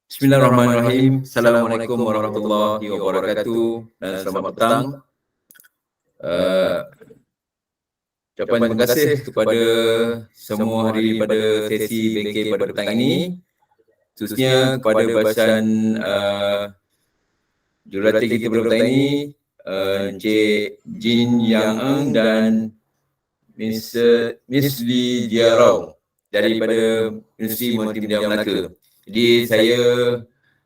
Bismillahirrahmanirrahim. Assalamualaikum warahmatullahi wabarakatuh dan selamat petang. Ucapan terima kasih kepada semua hadiri pada sesi bengkel pada petang ini, khususnya kepada barisan jurulatih kita pada petang ini, Encik Jin Yang Eng dan Miss Lee Diarau daripada Universiti Multimedia Melaka. Jadi saya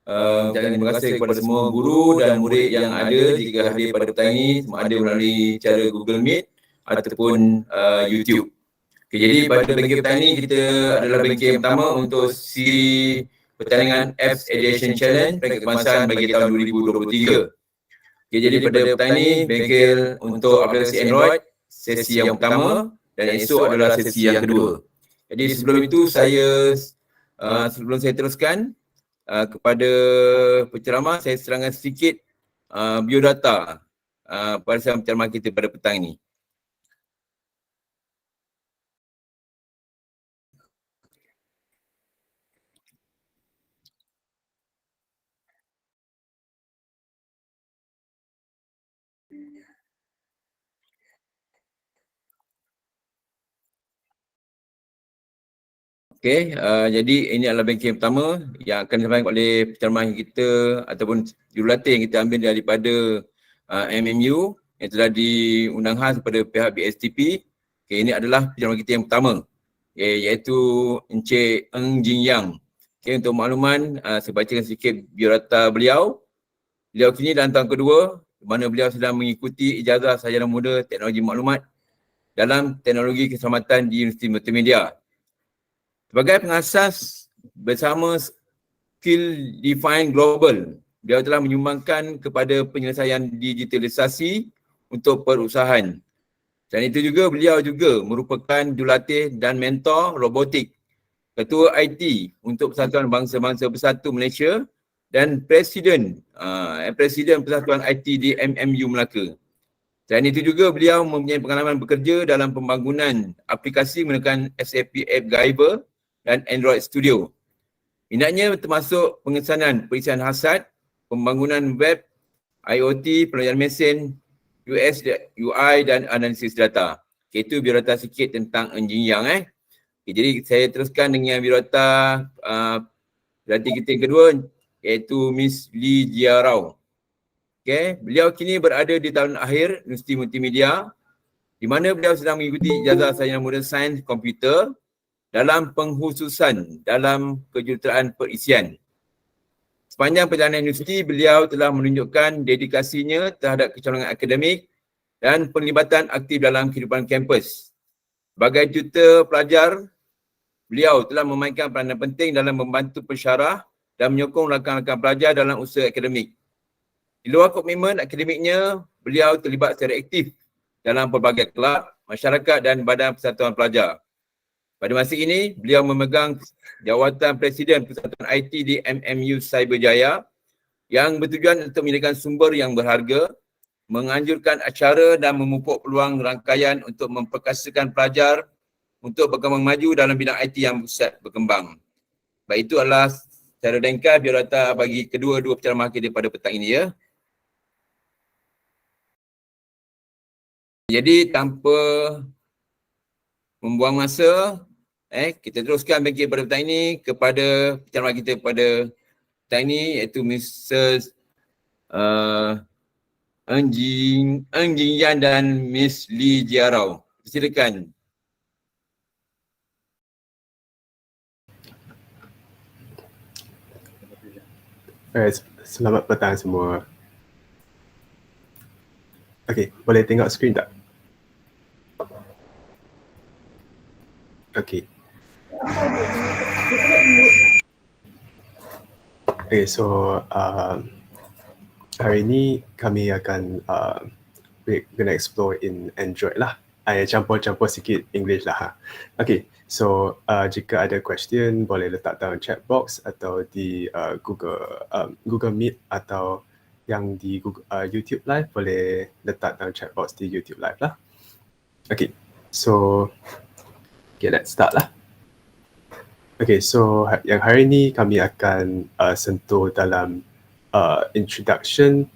ucapkan terima kasih kepada semua guru dan murid yang ada jika hadir pada petang ini, sama ada melalui cara Google Meet ataupun YouTube. Okay, jadi pada bengkel petang ini kita adalah bengkel yang pertama untuk siri pertandingan Apps Edition Challenge peringkat kebangsaan bagi tahun 2023. Okay, jadi pada petang ini bengkel untuk aplikasi Android sesi yang pertama dan esok adalah sesi yang kedua. Jadi sebelum itu sebelum saya teruskan kepada penceramah, saya serangkan sedikit biodata barisan penceramah kita pada petang ini. Okey, jadi ini adalah bengkel yang pertama yang akan disampaikan oleh penceramah kita ataupun jurulatih yang kita ambil daripada MMU yang telah diundang khas kepada pihak BSTP. Okey, ini adalah penceramah kita yang pertama, iaitu Encik Eng Jin Yang. Okey, untuk makluman, saya bacakan sedikit biodata beliau. Beliau kini dalam tahun kedua, di mana beliau sedang mengikuti ijazah sarjana muda teknologi maklumat dalam teknologi keselamatan di Universiti Multimedia. Sebagai pengasas bersama Skill Define Global, beliau telah menyumbangkan kepada penyelesaian digitalisasi untuk perusahaan. Dan itu juga beliau juga merupakan jurulatih dan mentor robotik, Ketua IT untuk Persatuan Bangsa-Bangsa Bersatu Malaysia dan Presiden Persatuan IT di MMU Melaka. Selain itu juga beliau mempunyai pengalaman bekerja dalam pembangunan aplikasi menggunakan SAP App Giver dan Android Studio. Minatnya termasuk pengesanan perisian hasad, pembangunan web, IoT, pelajaran mesin, UI dan analisis data. Okay, itu biodata sikit tentang Eng Jin Yang. Okay, jadi saya teruskan dengan biodata jurulatih kita yang kedua, iaitu Miss Lee Diarau. Okay, beliau kini berada di tahun akhir Universiti Multimedia, di mana beliau sedang mengikuti ijazah sarjana muda sains komputer dalam pengkhususan dalam kejuruteraan perisian. Sepanjang perjalanan universiti, beliau telah menunjukkan dedikasinya terhadap kecolongan akademik dan penglibatan aktif dalam kehidupan kampus. Sebagai tutor pelajar, beliau telah memainkan peranan penting dalam membantu pensyarah dan menyokong rakan-rakan pelajar dalam usaha akademik. Di luar komitmen akademiknya, beliau terlibat secara aktif dalam pelbagai kelab, masyarakat dan badan persatuan pelajar. Pada masa ini, beliau memegang jawatan Presiden Persatuan IT di MMU Cyberjaya yang bertujuan untuk menyediakan sumber yang berharga, menganjurkan acara dan memupuk peluang rangkaian untuk memperkasakan pelajar untuk berkembang maju dalam bidang IT yang pusat berkembang. Baik, itu adalah secara ringkas biodata bagi kedua-dua penceramah kita pada petang ini ya. Jadi tanpa membuang masa, kita teruskan bengkel pada petang ini kepada penceramah kita pada petang ini, iaitu Mrs. Eng Jin Yang dan Miss Lee Diarau. Silakan. Selamat petang semua. Okey, boleh tengok skrin tak? Okey. Okay, so hari ini kami akan gonna explore in Android lah. I campur-campur sikit English lah. Okay, so jika ada question boleh letak dalam chat box atau di Google Meet atau yang di YouTube Live boleh letak dalam chat box di YouTube Live lah. Okay, so let's start lah. Okay, so yang hari ni kami akan sentuh dalam introduction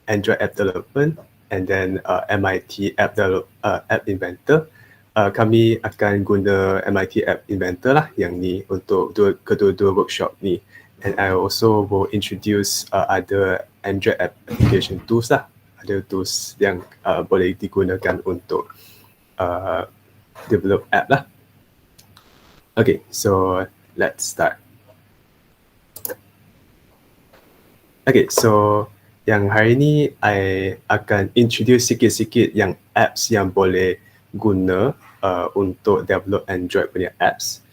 Android app development and then MIT app inventor. Kami akan guna MIT app inventor lah yang ni untuk kedua-dua workshop ni. And I also will introduce other Android application tools lah. Ada tools yang boleh digunakan untuk develop app lah. Okay, so let's start. Okay, so yang hari ni I akan introduce sikit-sikit yang apps yang boleh guna untuk develop Android punya apps.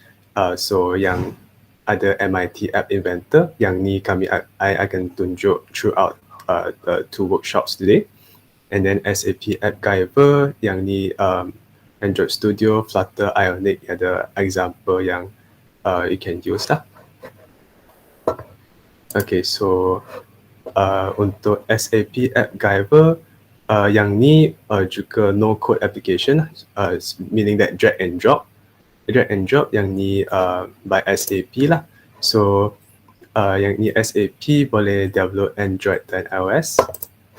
So yang ada MIT App Inventor, yang ni I akan tunjuk throughout the 2 workshops today. And then SAP App Giver, yang ni Android Studio, Flutter, Ionic, ada example yang you can use lah. Okay, so untuk SAP App Giver, yang ni juga no code application, meaning that drag and drop yang ni by SAP lah. So yang ni SAP boleh develop Android dan iOS.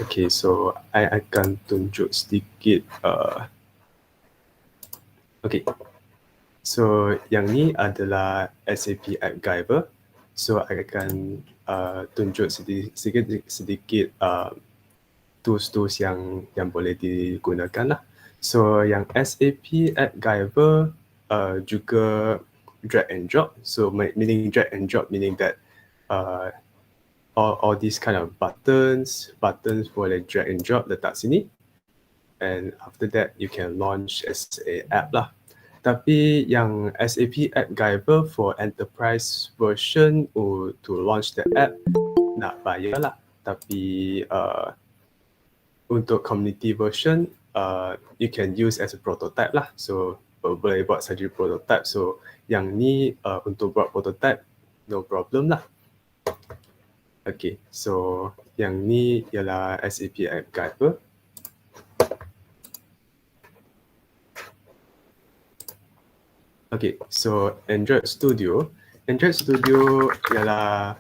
Okay, so I akan tunjuk sedikit. Okay, so yang ni adalah SAP App Giver. So I akan tunjuk sedikit tools yang boleh digunakan lah. So yang SAP App Giver juga drag and drop. So meaning drag and drop meaning that all these kind of buttons boleh drag and drop letak sini. And after that you can launch as a app lah. Tapi yang SAP App Giver for enterprise version to launch the app nak bayar lah. Tapi untuk community version you can use as a prototype lah. So boleh buat saja prototype. So yang ni untuk buat prototype no problem lah. Okay, so yang ni ialah SAP App Giver. Okay, so Android Studio ialah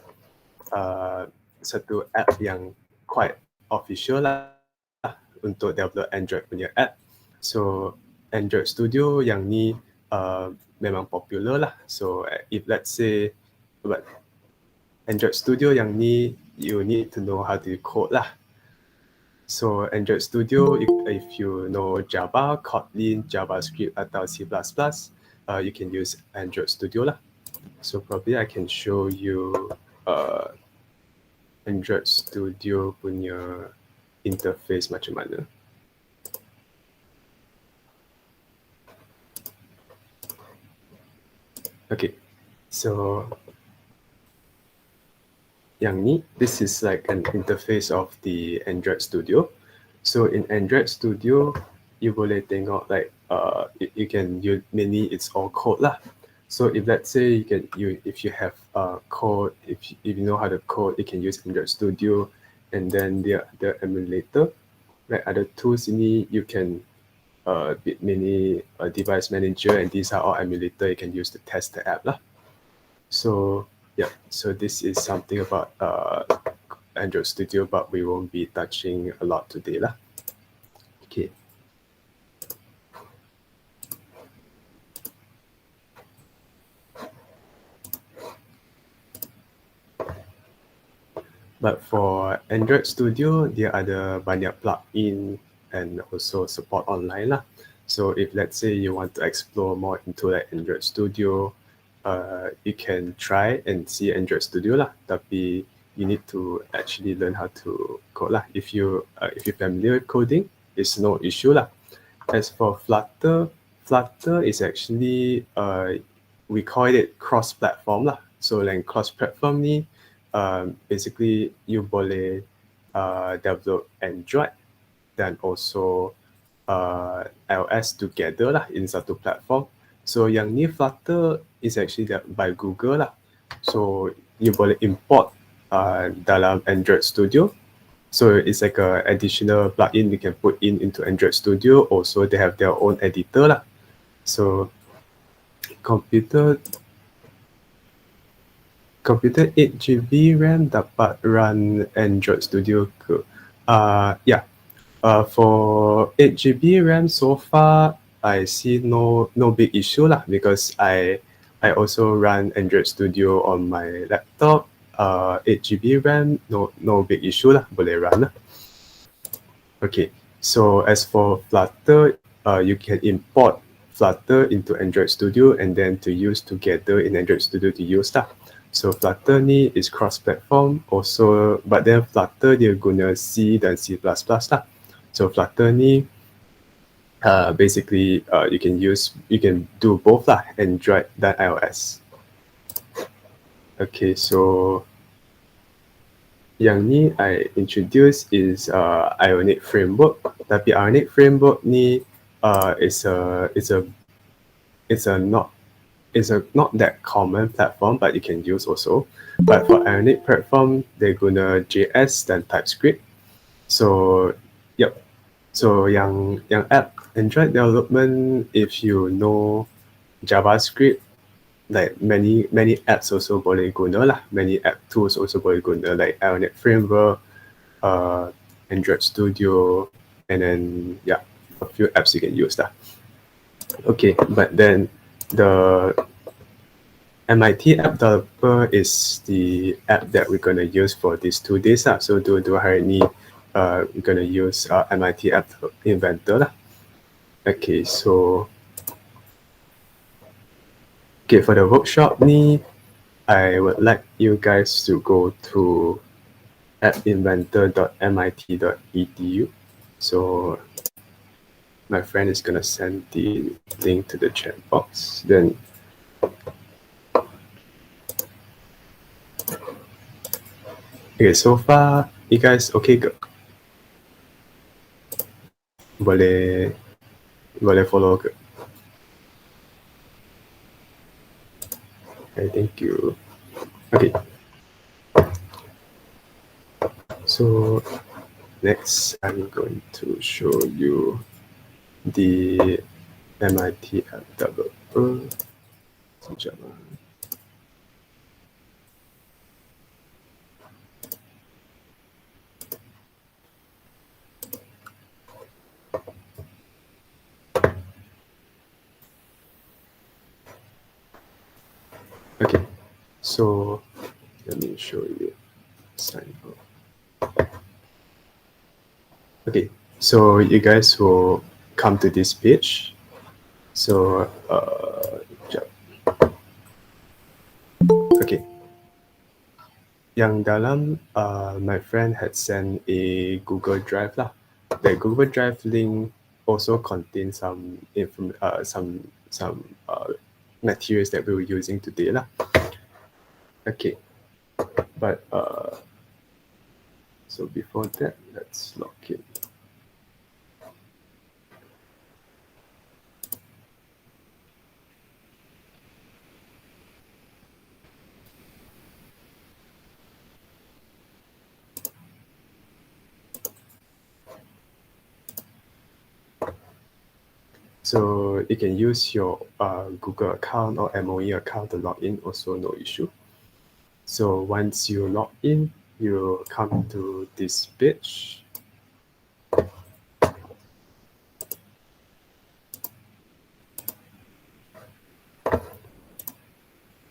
satu app yang quite official lah untuk develop Android punya app. So Android Studio yang ni memang popular lah. So if let's say but Android Studio yang ni you need to know how to code lah. So Android Studio if you know Java, Kotlin, JavaScript atau C++, you can use Android Studio lah. So probably I can show you Android Studio punya interface macam mana. Okay, so yang ni, this is like an interface of the Android Studio. So in Android Studio, you boleh tengok like you can use mainly it's all code lah. So if let's say if you have code, if you know how to code, you can use Android Studio, and then the emulator, right? Other tools ini you can mini device manager, and these are all emulator you can use to test the app lah. So yeah, so this is something about Android Studio, but we won't be touching a lot today lah. Okay. But for Android Studio, dia ada banyak plugin and also support online lah. So if let's say you want to explore more into like Android Studio, you can try and see Android Studio lah. Tapi you need to actually learn how to code lah. If you're familiar with coding, it's no issue lah. As for Flutter is actually we call it cross-platform lah. So like cross-platform ni basically you boleh develop Android dan also iOS together lah in satu platform. So yang ni Flutter is actually by Google lah. So you boleh import dalam Android Studio. So it's like a additional plugin you can put into Android Studio. Also they have their own editor lah. So computer komputer 8GB RAM dapat run Android Studio ke? Yeah. For 8GB RAM so far, I see no big issue lah, because I also run Android Studio on my laptop. 8GB RAM, no big issue lah, boleh run lah. Okay, so as for Flutter, you can import Flutter into Android Studio and then to use together in Android Studio to use lah. So Flutter ni is cross-platform also, but then Flutter dia guna C dan C++ lah. So Flutter ni basically you can do both lah, Android dan iOS. Okay, so yang ni I introduce is Ionic framework. Tapi Ionic framework ni it's not that common platform, but you can use also. But for Ionic platform, they guna JS dan TypeScript. So yep. So yang app Android development, if you know JavaScript, like many apps also boleh guna lah. Many app tools also boleh guna, like Ionic framework, Android Studio, and then yeah, a few apps you can use lah. Okay, but then the MIT app developer is the app that we're gonna use for these 2 days lah. So dua hari ni we're gonna use MIT app inventor lah. Okay, so okay, for the workshop ni, I would like you guys to go to appinventor.mit.edu. So my friend is gonna send the link to the chat box. Then okay, so far you guys okay ke? Boleh follow ke? Okay, thank you. Okay. So next, I'm going to show you the MIT app developer. Okay, so let me show you. Sign up. Okay, so you guys will come to this page. So okay, yang dalam my friend had sent a Google Drive lah. The Google Drive link also contains some materials that we were using today lah. Okay, but so before that, let's log in. So you can use your Google account or MOE account to log in, also no issue. So once you log in, you come to this page.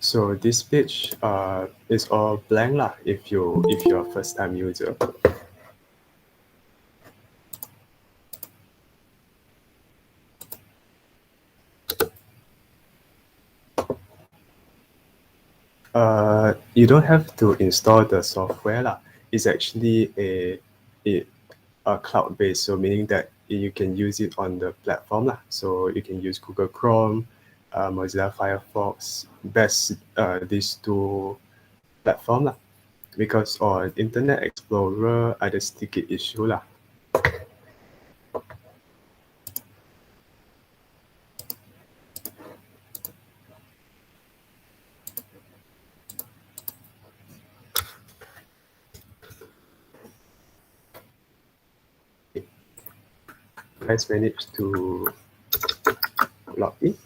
So this page is all blank lah if you're a first time user. You don't have to install the software lah. It's actually a cloud-based, so meaning that you can use it on the platform lah. So you can use Google Chrome, Mozilla Firefox, best these two platform lah. Because on Internet Explorer ada sedikit issue lah. Guys managed to log in.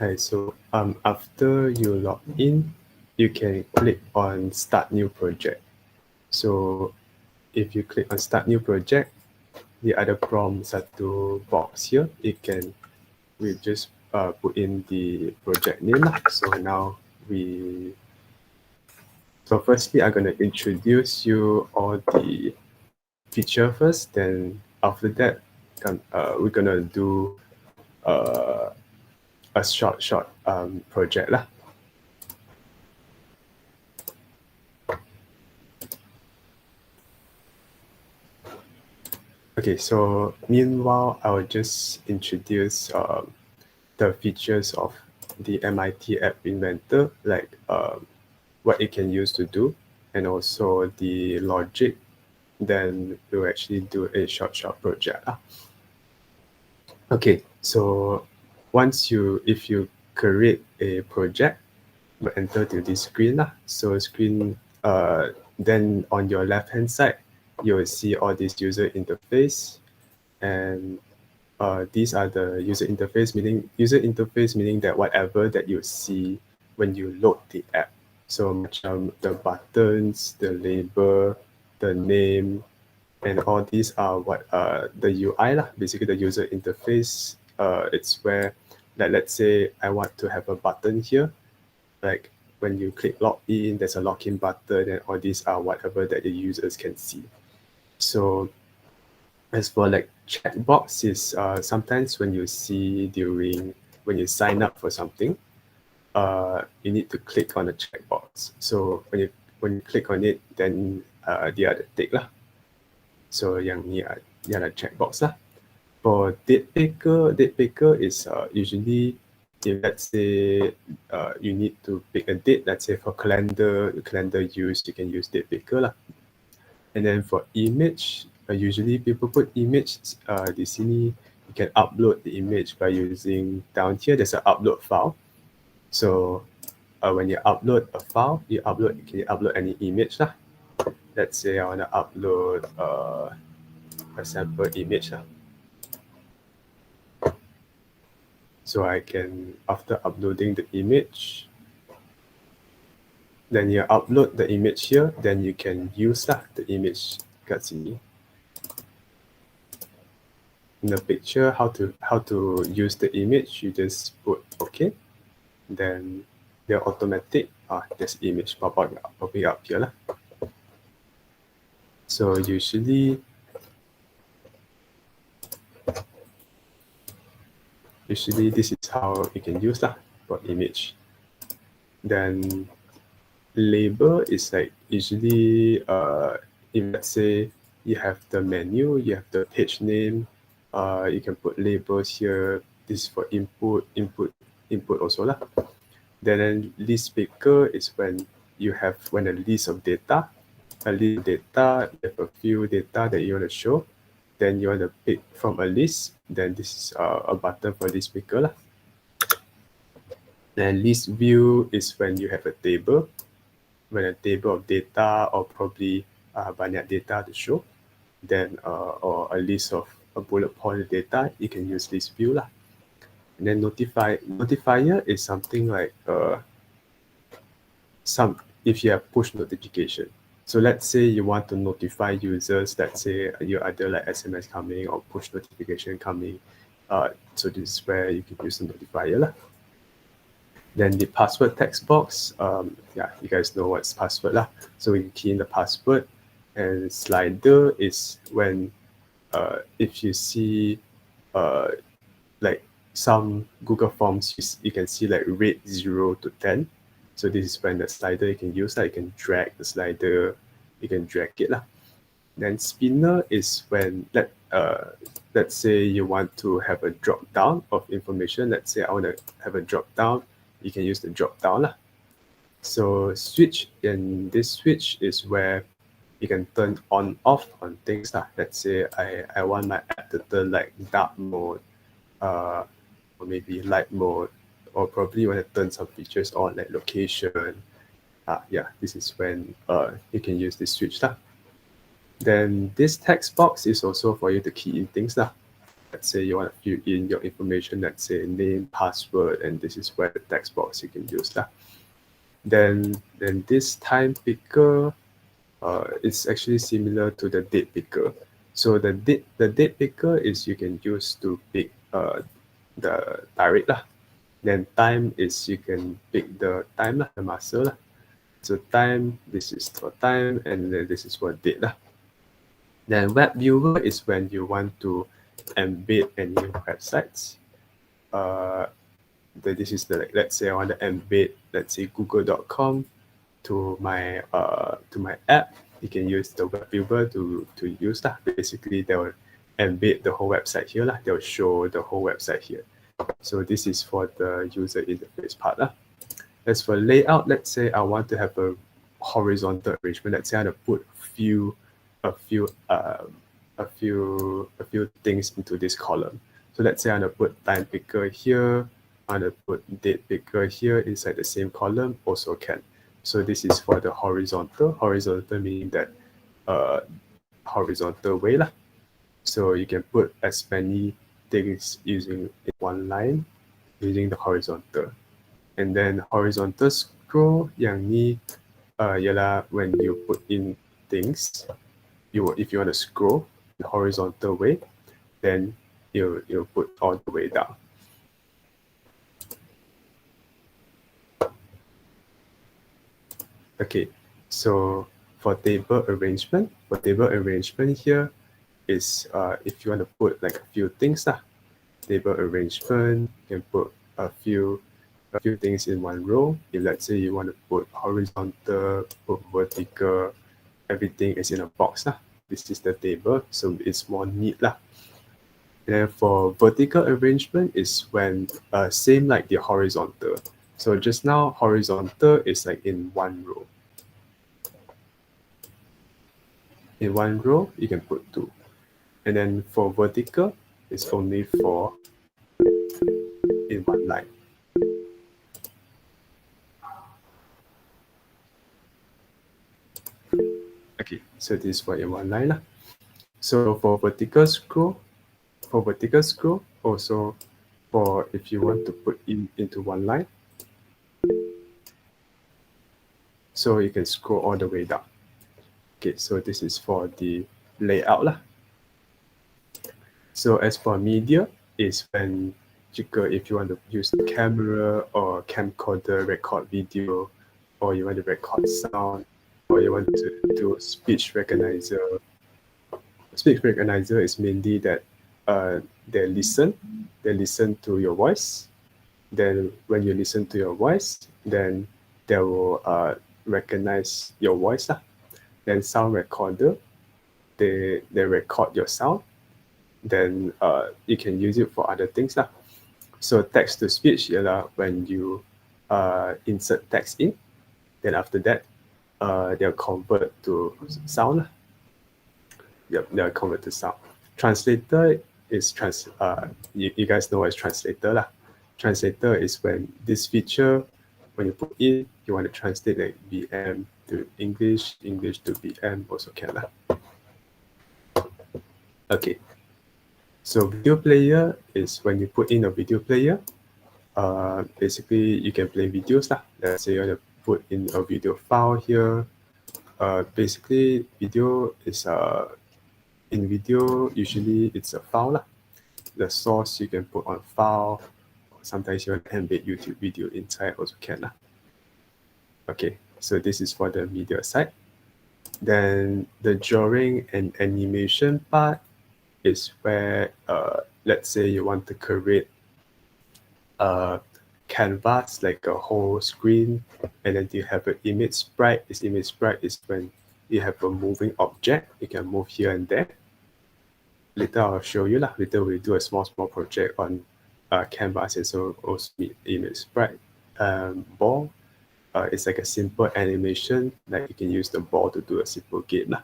Hi, so after you log in, you can click on Start New Project. So if you click on Start New Project, the other prompt satu box here, we just put in the project name lah. So firstly, I'm gonna introduce you all the feature first. Then after that, we're gonna do a short project lah. Okay, so meanwhile, I will just introduce the features of the MIT App Inventor, like what it can use to do, and also the logic. Then we'll actually do a short project. Okay, so if you create a project, you enter to this screen lah. So then on your left hand side, you will see all this user interface, and these are the user interface, meaning that whatever that you see when you load the app. So macam the buttons, the label, the name, and all these are what the UI lah, basically the user interface. It's where, like, let's say I want to have a button here, like when you click login, there's a login button, and all these are whatever that the users can see. So as for like checkbox is sometimes when you sign up for something, you need to click on the checkbox. So when you click on it, then dia ada tick lah. So yang ni ada checkbox lah. For date picker is usually, if let's say you need to pick a date, let's say for calendar use, you can use date picker lah. And then for image, usually people put image di sini. You can upload the image by using, down here there's an upload file. So when you upload a file, you can upload any image lah. Let's say I want to upload a sample image lah. So I can, after uploading the image, then you upload the image here, then you can use the image kat sini. In the picture, how to use the image, you just put OK, then they're automatic. This image popping up here lah. So usually this is how you can use for image. Then label is like usually if let's say you have the menu, you have the page name, you can put labels here. This is for input also lah. Then list picker is when you have a list of data, you have a few data that you want to show, then you want to pick from a list, then this is a button for list picker lah. Then list view is when you have a table, when a table of data or probably banyak data to show, then or a list of a bullet point data, you can use list view lah. And then notifier is something like if you have push notification. So let's say you want to notify users, let's say you either like SMS coming or push notification coming. So this is where you can use the notifier lah. Then the password text box, you guys know what's password lah. So we key in the password, and slider is when if you see like some Google Forms, you can see like rate 0 to 10. So this is when the slider you can use that. You can drag the slider, you can drag it lah. Then spinner is when let's say you want to have a drop down of information. Let's say I want to have a drop down, you can use the drop down lah. So switch, and this switch is where you can turn on off on things lah. Let's say I want my app to turn like dark mode, or maybe light mode, or probably want to turn some features on like location. This is when you can use this switch lah. Then this text box is also for you to key in things lah. let's say you want to fill in your information, let's say name, password, and this is where the text box you can use that. Then this time picker, it's actually similar to the date picker. So the date picker is you can use to pick the tarik lah. Then time is you can pick the time lah, the masa lah. So time, this is for time, and then this is for date lah. Then web viewer is when you want to embed any websites. This is the, let's say I want to embed, let's say google.com to my app. You can use the web viewer to use that. Basically, they will embed the whole website here lah. They'll show the whole website here. So this is for the user interface part lah. As for layout, let's say I want to have a horizontal arrangement. Let's say I want to put a few things into this column. So let's say I want to put time picker here. I want to put date picker here inside the same column, also can. So this is for the horizontal. Horizontal meaning that horizontal way lah. So you can put as many things using one line using the horizontal. And then horizontal scroll yang ni ialah when you put in things, if you want to scroll the horizontal way, then you put all the way down. Okay, so for table arrangement here is if you want to put like a few things lah. Table arrangement, you can put a few things in one row. If let's say you want to put horizontal, put vertical, everything is in a box lah. This is the table, so it's more neat lah. And then for vertical arrangement is when same like the horizontal. So just now horizontal is like in one row. In one row, you can put 2. And then for vertical, it's only 4 in one line. Okay, so this is for in one line lah. So for vertical scroll, also for if you want to put into one line, so you can scroll all the way down. Okay, so this is for the layout lah. So as for media, is when if you want to use the camera or camcorder record video, or you want to record sound, or you want to do speech recognizer. Speech recognizer is mainly that they listen to your voice. Then when you listen to your voice, then they will recognize your voice lah. Then sound recorder, they record your sound. Then you can use it for other things lah. So text to speech ialah when you insert text in, then after that they'll convert to sound lah. Yep, they'll convert to sound. Translator is you guys know what is translator lah. Translator is when this feature, when you put in, you want to translate like BM to English, English to BM, also can lah. Okay. So video player is when you put in a video player. Basically, you can play videos lah. Let's say you want to put in a video file here. Basically, video is in video usually it's a file lah. The source you can put on file. Sometimes you want to embed YouTube video inside, also can lah. Okay, so this is for the media side. Then the drawing and animation part is where let's say you want to create a canvas, like a whole screen, and then you have an image sprite. This image sprite is when you have a moving object, you can move here and there. Later I'll show you lah. Later we do a small project on canvas, and so also image sprite. Ball, it's like a simple animation, like you can use the ball to do a simple game lah.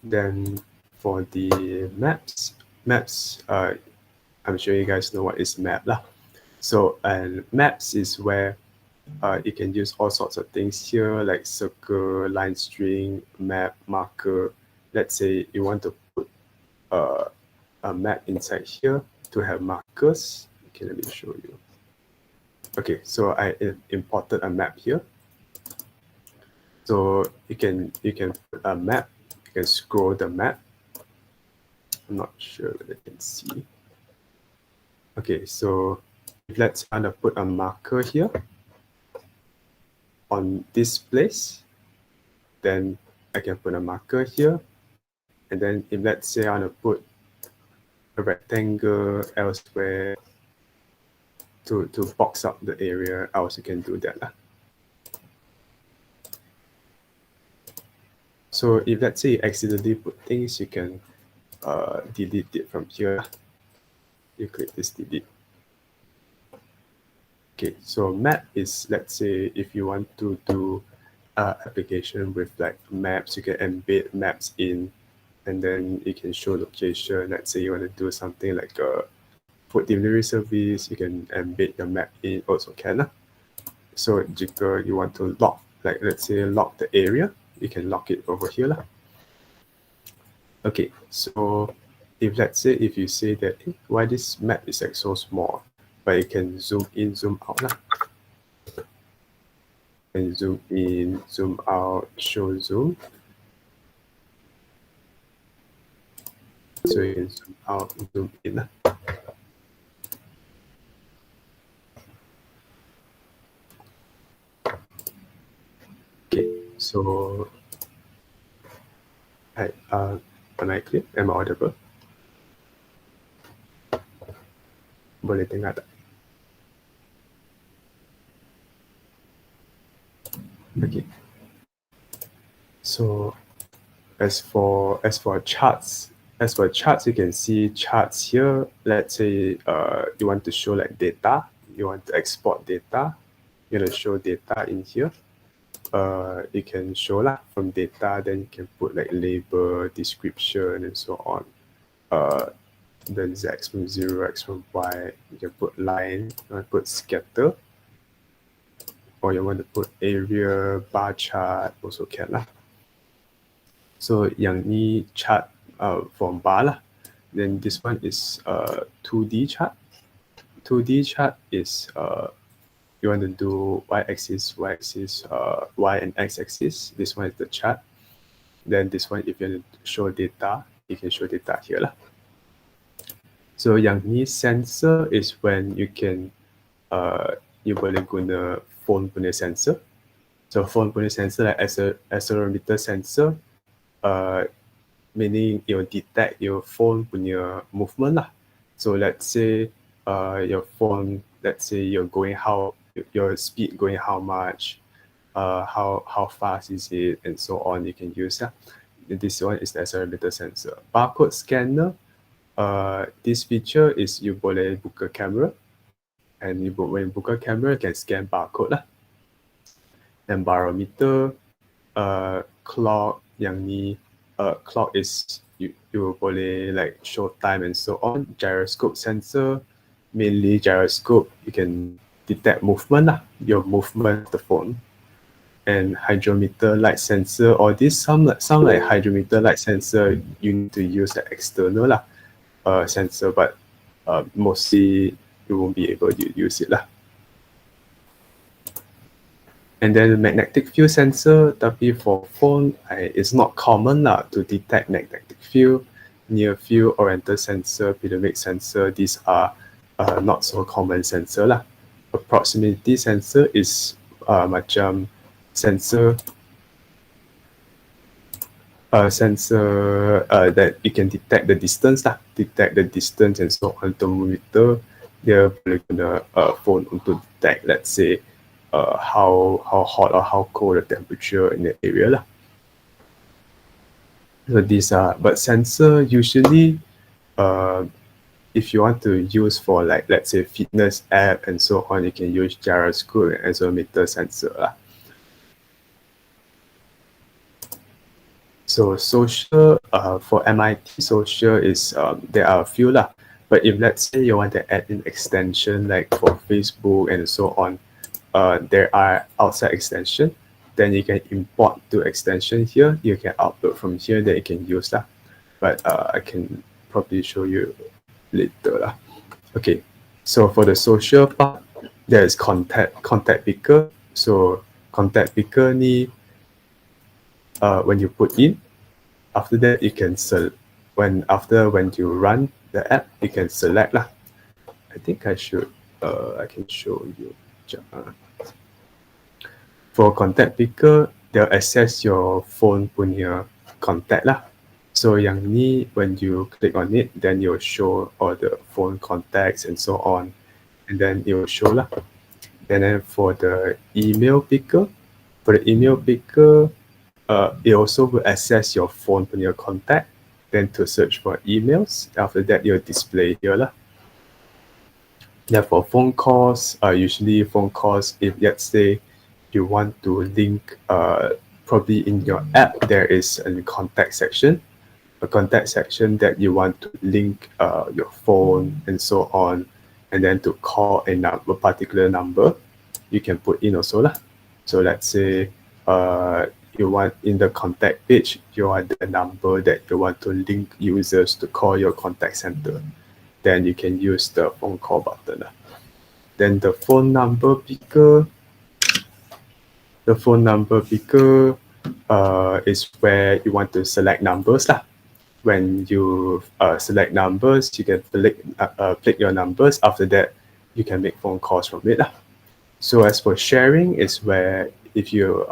Then for the maps, I'm sure you guys know what is map lah. So maps is where you can use all sorts of things here, like circle, line string, map, marker. Let's say you want to put a map inside here to have markers. Okay, let me show you. Okay, so I imported a map here. So you can put a map, you can scroll the map. I'm not sure whether you can see. Okay, so if let's kind of put a marker here on this place, then I can put a marker here. And then if let's say I want to put a rectangle elsewhere to box up the area, I also can do that. So if let's say you accidentally put things, you can delete it from here. You click this delete. Okay, so map is, let's say if you want to do application with like maps, you can embed maps in, and then you can show location. Let's say you want to do something like a food delivery service, you can embed your map in, also can. So jika you want to lock, like let's say lock the area, you can lock it over here. Okay, so if let's say if you say that why this map is like so small, but you can zoom in, zoom out. And zoom in, zoom out, show zoom. So you can zoom out, zoom in. Okay, so hi, am I clear? Am I audible? Boleh dengar tak? Okay. So as for charts, you can see charts here. Let's say you want to show like data, you want to export data, you want to show data in here. You can show from data, then you can put like label, description, and so on. Then z from 0, x from y, you can put line, you want to put scatter, or you want to put area, bar chart, also can . So yang ni chart from bar . Then this one is 2D chart. 2D chart is you want to do y-axis, y and x-axis. This one is the chart. Then this one, if you want to show data, you can show data here . So yang ni sensor is when you can you boleh guna phone punya sensor. So phone punya sensor like accelerometer sensor, meaning you detect your phone punya movement . So let's say your phone, let's say you're going your speed going how much, how fast is it, and so on. You can use . This one is the accelerometer sensor. Barcode scanner, this feature is you boleh buka camera, and when you buka camera, you can scan barcode . And barometer, clock, yang ni, clock is you boleh like show time and so on. Gyroscope sensor, mainly gyroscope, you can detect movement, your movement of the phone. And hydrometer light sensor, or this some like hydrometer light sensor, you need to use the external sensor, but mostly you won't be able to use it . And then the magnetic field sensor, tapi for phone, it's not common to detect magnetic field. Near field, oriental sensor, periodic sensor, these are not so common sensor . Proximity sensor is macam sensor that you can detect the distance and so on. Thermometer, dia boleh guna phone untuk detect, let's say, how hot or how cold the temperature in the area . So these are, but sensor usually, if you want to use for like, let's say, fitness app and so on, you can use gyroscope and accelerometer sensor . So social, for MIT social is, there are a few . But if let's say you want to add an extension like for Facebook and so on, there are outside extension, then you can import to extension here, you can upload from here that you can use . But I can probably show you later lah. Okay, so for the social part, there's contact picker. So contact picker ni, when you put in, after that you can when you run the app, you can select lah. I think I can show you. For contact picker, they'll access your phone punya contact lah. So yang ni, when you click on it, then you'll show all the phone contacts and so on. And then it will show lah. And then for the email picker, it also will access your phone punya contact, then to search for emails. After that, you'll display here lah. Yeah, for phone calls, usually phone calls, if let's say you want to link, probably in your app, there is a contact section that you want to link your phone and so on, and then to call a particular number, you can put in also lah. So let's say you want in the contact page, you want the number that you want to link users to call your contact center. Then you can use the phone call button. Then the phone number picker is where you want to select numbers lah. When you select numbers, you can click your numbers. After that, you can make phone calls from it lah. So as for sharing, is where if your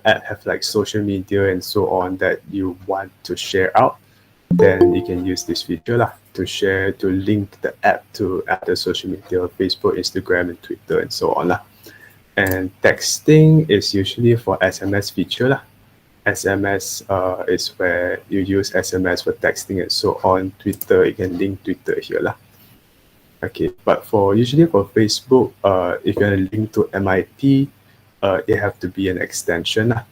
app have like social media and so on that you want to share out, then you can use this feature lah to share, to link the app to other social media, Facebook, Instagram, and Twitter, and so on lah. And texting is usually for SMS feature lah. SMS is where you use SMS for texting and so on. Twitter, you can link Twitter here lah. Okay, but usually for Facebook, if you're gonna link to MIT, it have to be an extension lah.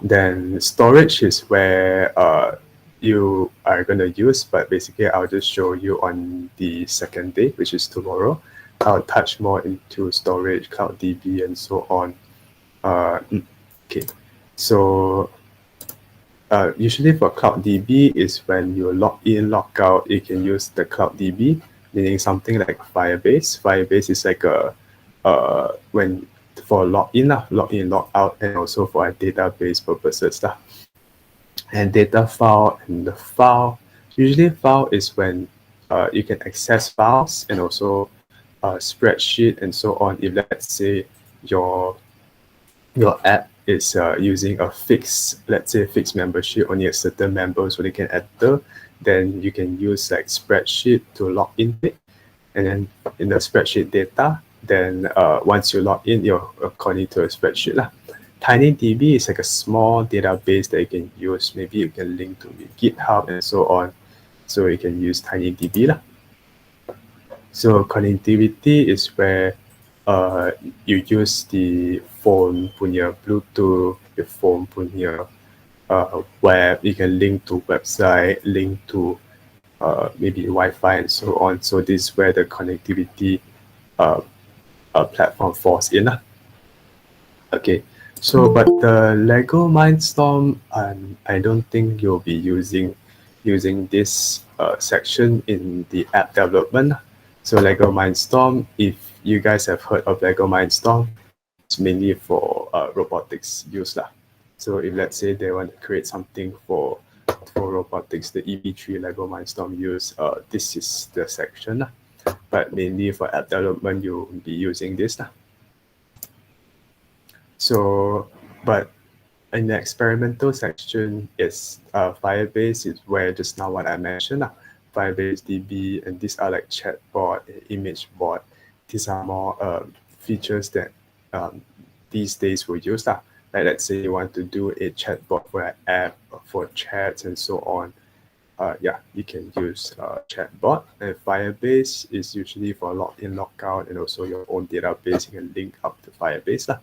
Then storage is where you are gonna use, but basically I'll just show you on the second day, which is tomorrow. I'll touch more into storage, CloudDB, and so on. Okay, so usually for CloudDB is when you log in, log out, you can use the CloudDB, meaning something like Firebase. Firebase is like when for log in, log out, and also for database purposes lah. And data file, and the file, usually file is when you can access files and also spreadsheet and so on. If let's say your app is using a fixed membership, only a certain members only can enter, then you can use like spreadsheet to log in it, and then in the spreadsheet data, then once you log in, you're according to a spreadsheet lah. TinyDB is like a small database that you can use. Maybe you can link to GitHub and so on. So you can use TinyDB lah. So connectivity is where you use the phone punya Bluetooth, your phone punya web. You can link to website, link to maybe Wi-Fi and so on. So this is where the connectivity platform falls in lah. Okay. So, but the Lego Mindstorm, I don't think you'll be using this section in the app development. So Lego Mindstorm, if you guys have heard of Lego Mindstorm, it's mainly for robotics use lah. So if let's say they want to create something for robotics, the EV3 Lego Mindstorm use, this is the section lah. But mainly for app development, you'll be using this lah. So, but in the experimental section, is Firebase is where just now what I mentioned, Firebase DB, and these are like chatbot, image bot. These are more features that these days we use. Like let's say you want to do a chatbot for an app, for chats and so on. Yeah, you can use chatbot. And Firebase is usually for login, logout, and also your own database. You can link up to Firebase lah.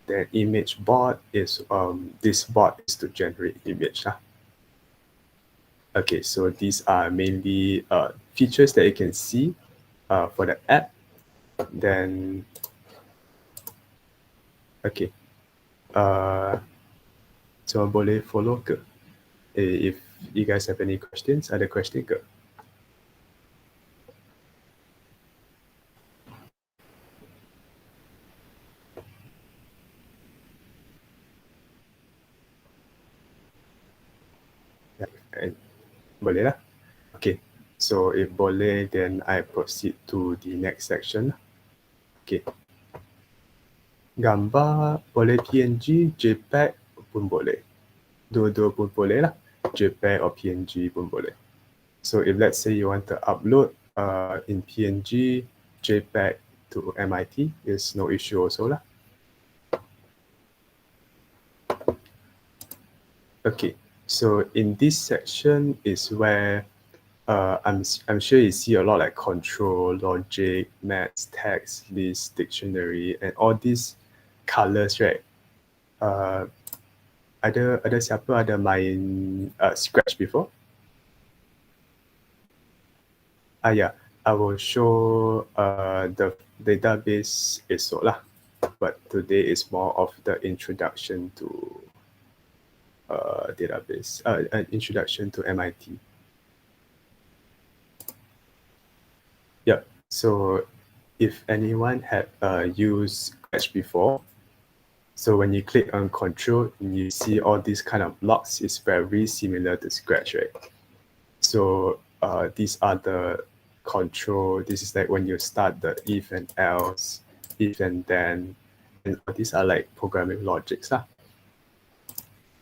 The image bot is this bot is to generate image lah. Okay, so these are mainly features that you can see for the app. Then okay, so boleh follow ke? If you guys have any questions, ada question ke? Boleh lah. Okay, so if boleh, then I proceed to the next section. Okay. Gambar boleh PNG, JPEG pun boleh. Dua-dua pun boleh lah. JPEG or PNG pun boleh. So if let's say you want to upload in PNG, JPEG to MIT, there's no issue also lah. Okay, so in this section is where I'm sure you see a lot like control, logic, maths, text, list, dictionary, and all these colors, right? Ada siapa ada main Scratch before? Yeah, I will show the database esok lah, but today is more of the introduction to database, an introduction to MIT. Yep, so if anyone had used Scratch before, so when you click on control and you see all these kind of blocks, it's very similar to Scratch, right? So these are the control. This is like when you start the if and else, if and then, and these are like programming logics.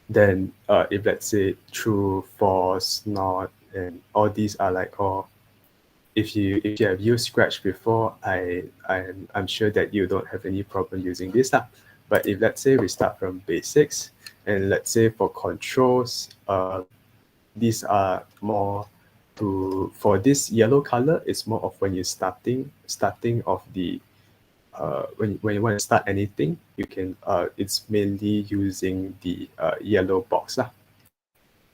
Then if let's say true, false, not, and all these are like all. If you have used Scratch before, I'm sure that you don't have any problem using this. But if let's say we start from basics, and let's say for controls, these are more for this yellow color, it's more of when you're starting of the when you want to start anything, you can it's mainly using the yellow box.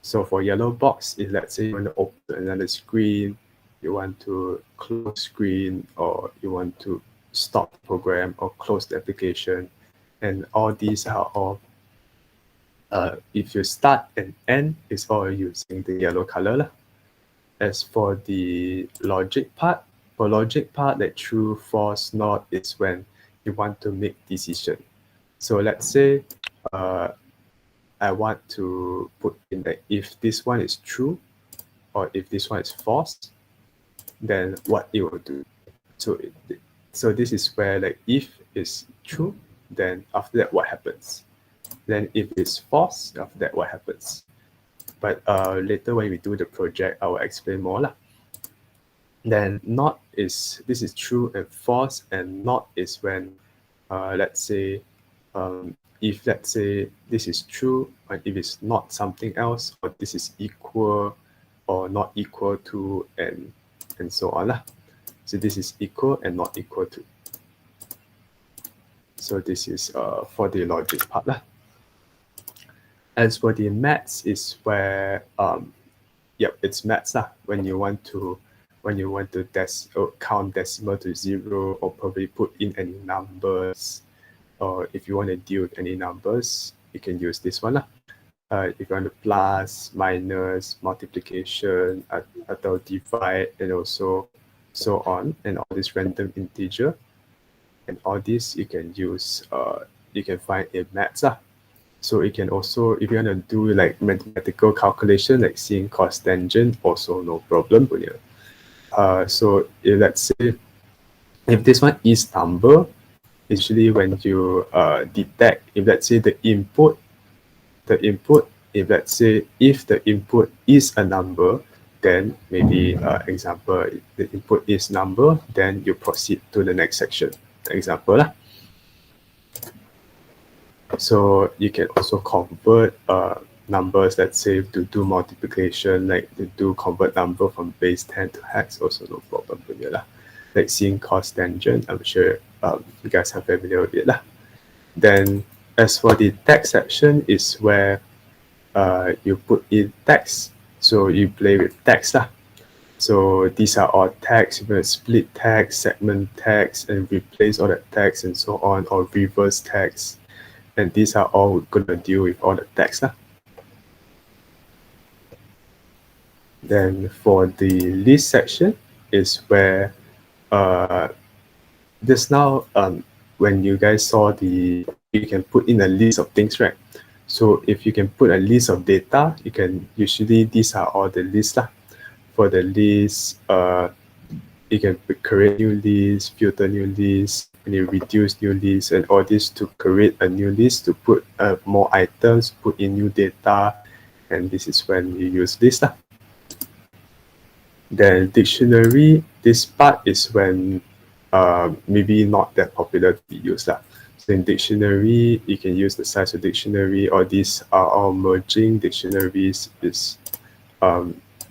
So for yellow box, if let's say you want to open another screen, you want to close screen, or you want to stop the program or close the application, and all these are all if you start and end, it's all using the yellow color. As for the logic part, like true, false, not is when you want to make decision. So let's say I want to put in that if this one is true or if this one is false, then what it will do. So this is where like if is true, then after that what happens? Then if it's false, after that what happens? But later when we do the project, I will explain more. Then not is, this is true and false, and not is when, let's say, if let's say this is true, and if it's not something else, or this is equal or not equal to, and so on. So this is equal and not equal to. So this is for the logic part. As for the maths is where, it's maths when you want to count decimal to 0, or probably put in any numbers, or if you want to deal with any numbers, you can use this one. If you want to plus, minus, multiplication, atau divide, and also so on, and all this random integer, and all this you can use, you can find in maths. So you can also, if you want to do like mathematical calculation, like sin, cos, tangent, also no problem. So if let's say, if this one is number, usually when you detect, if let's say the input, if let's say if the input is a number, then maybe example, the input is number, then you proceed to the next section. Example. So you can also convert numbers, let's say to do multiplication, like to do convert number from base 10 to hex, also no problem. Like sin, cos, tangent, I'm sure you guys are familiar with it. Then as for the text section is where you put in text. So you play with text. So these are all text. You can split text, segment text, and replace all the text and so on, or reverse text. And these are all going to deal with all the text. Then for the list section is where just now when you guys saw you can put in a list of things, right? So if you can put a list of data, you can usually these are all the lists lah. For the list, you can create new lists, filter new lists, and you reduce new lists, and all this to create a new list to put more items, put in new data, and this is when you use this lah. Then dictionary, this part is when maybe not that popular to be used lah. So in dictionary, you can use the size of dictionary, or these are all merging dictionaries is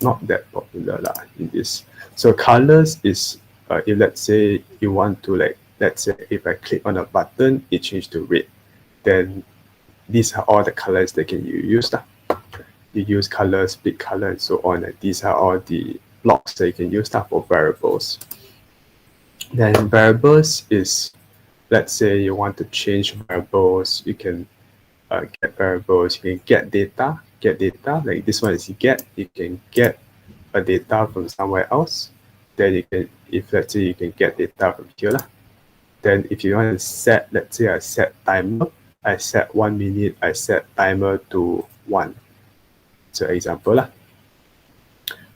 not that popular lah in this. So colors is if let's say you want to let's say if I click on a button, it changed to red. Then these are all the colors that can you use lah. You use color, split color, and so on. And these are all the blocks that you can use lah for variables. Then variables is, let's say you want to change variables, you can get variables, you can get data, like this one is you can get a data from somewhere else. Then you can, if let's say you can get data from here lah. Then if you want to set, let's say I set timer, I set 1 minute, I set timer to 1. So example lah.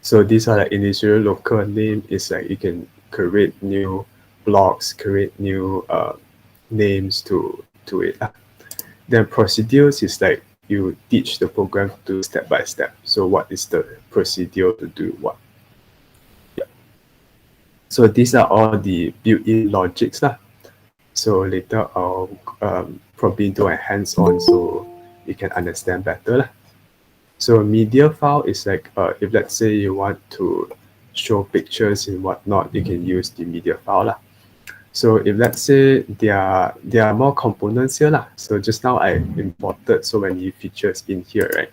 So these are like initial local name is like you can create new blocks, create new names to it. Then procedures is like you teach the program to step by step. So what is the procedure to do what? Yeah. So these are all the built-in logics lah. So later I'll probably do a hands-on so you can understand better lah. So media file is like if let's say you want to show pictures and whatnot, you can use the media file lah. So if let's say there are more components here lah. So just now I imported so many features in here, right?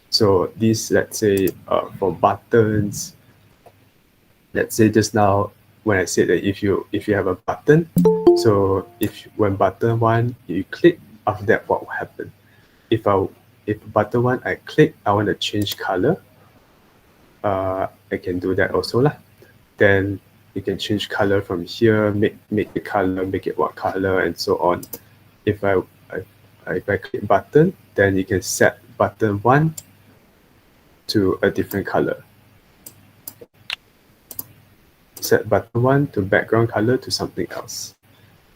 So these, let's say for buttons, let's say just now when I said that if you have a button, so when button 1 you click, after that what will happen? If button 1 I click, I want to change color, I can do that also lah. Then you can change color from here, make the color, make it what color, and so on. If I click button, then you can set button 1 to a different color. Set button 1 to background color to something else.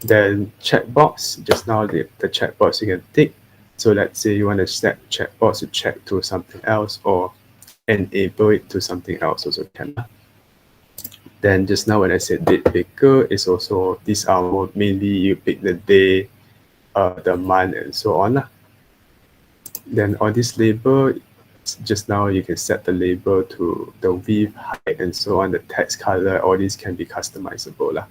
Then checkbox, just now the checkbox you can tick. So let's say you want to set checkbox to check to something else or enable it to something else also can. Then just now when I said date picker is also, these are more mainly you pick the day, the month, and so on. Then all this label, just now you can set the label to the width, height, and so on, the text color, all these can be customizable.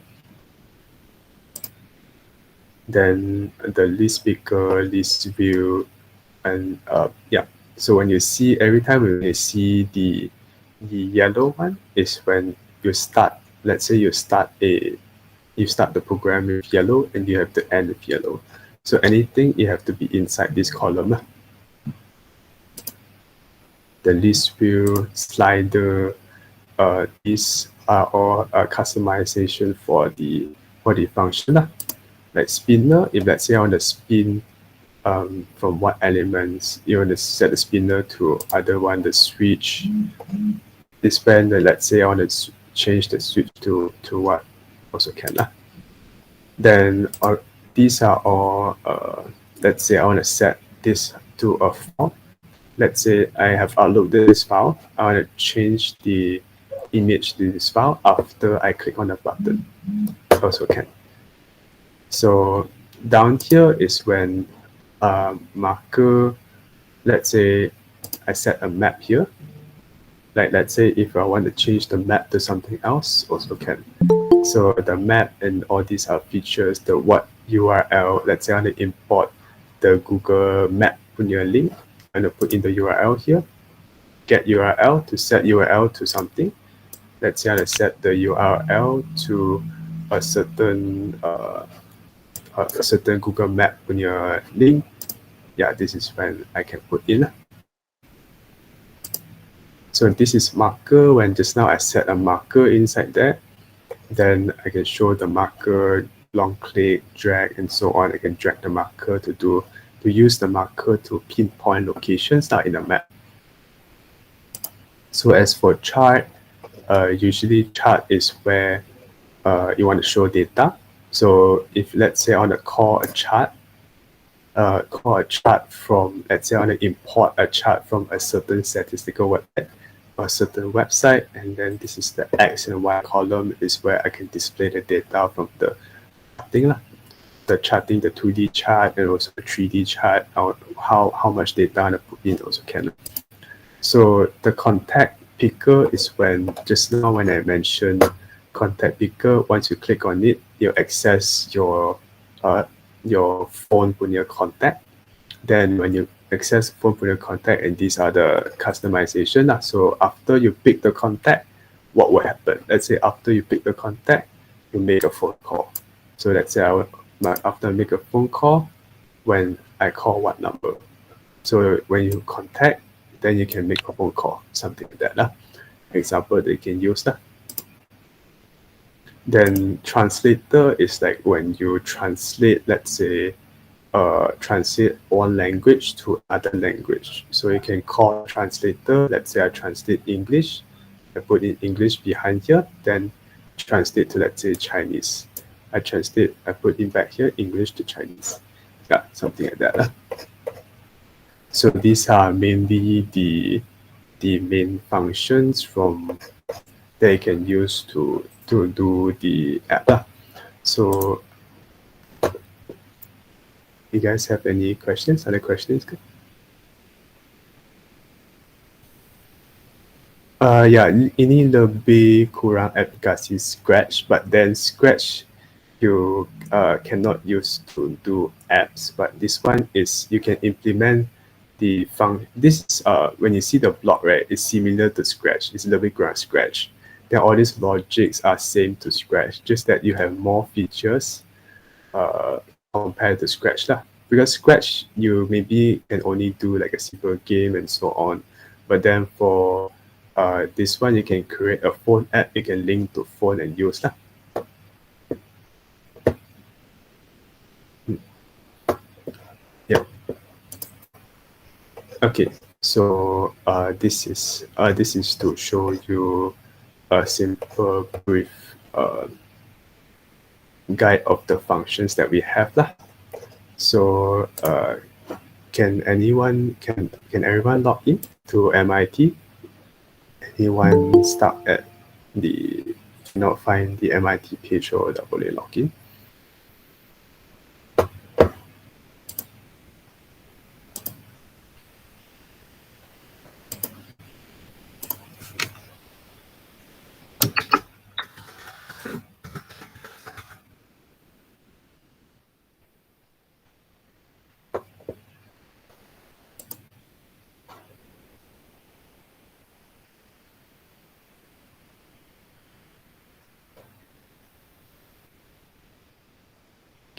Then the list picker, list view, and yeah. So when you see, every time when you see the yellow one is when you start, let's say you start the program with yellow and you have to end with yellow. So anything you have to be inside this column. The list view, slider, these are all customization for the function. Like spinner, if let's say I want to spin from what elements, you want to set the spinner to other one, the switch. This when let's say I want to change the switch to what also can. Then these are all, let's say I want to set this to a file. Let's say I have uploaded this file. I want to change the image to this file after I click on the button. Also can. So down here is when marker, let's say I set a map here. Like let's say if I want to change the map to something else, also can. So the map and all these are features, the what URL, let's say I want to import the Google Map punya link. I'm going to put in the URL here, get URL to set URL to something. Let's say I set the URL to a certain Google Map punya link. Yeah, this is when I can put in. So this is marker. When just now I set a marker inside there, then I can show the marker, long click, drag, and so on. I can drag the marker to use the marker to pinpoint locations in the map. So as for chart, usually chart is where you want to show data. So if let's say I want to call a chart from, let's say I want to import a chart from a certain statistical website or a certain website, and then this is the X and Y column is where I can display the data from the charting, the 2D chart and also the 3D chart, or how much data I put in also can. So the contact picker is when, just now when I mentioned contact picker, once you click on it, you access your phone punya contact. Then when you access phone punya contact, and these are the customization. So after you pick the contact, what will happen? Let's say after you pick the contact, you make a phone call. So let's say after I make a phone call, when I call what number? So when you contact, then you can make a phone call, something like that. Example that you can use. Then translator is like when you translate, let's say, translate one language to other language. So you can call translator, let's say I translate English, I put in English behind here, then translate to, let's say, Chinese. I put in back here, English to Chinese. Yeah, something like that. So these are mainly the main functions that you can use to do the app. So you guys have any questions? Other questions? Ini lebih kurang aplikasi Scratch, but then Scratch you cannot use to do apps, but this one is you can implement the this when you see the block, right, it's similar to Scratch. It's a little bit ground Scratch. Then all these logics are same to Scratch, just that you have more features compared to Scratch because Scratch you maybe can only do like a simple game and so on, but then for this one you can create a phone app, you can link to phone and use Yeah. Okay, so this is to show you a simple brief guide of the functions that we have So can everyone log in to MIT? Anyone stuck at cannot find the MIT page or dah boleh log in?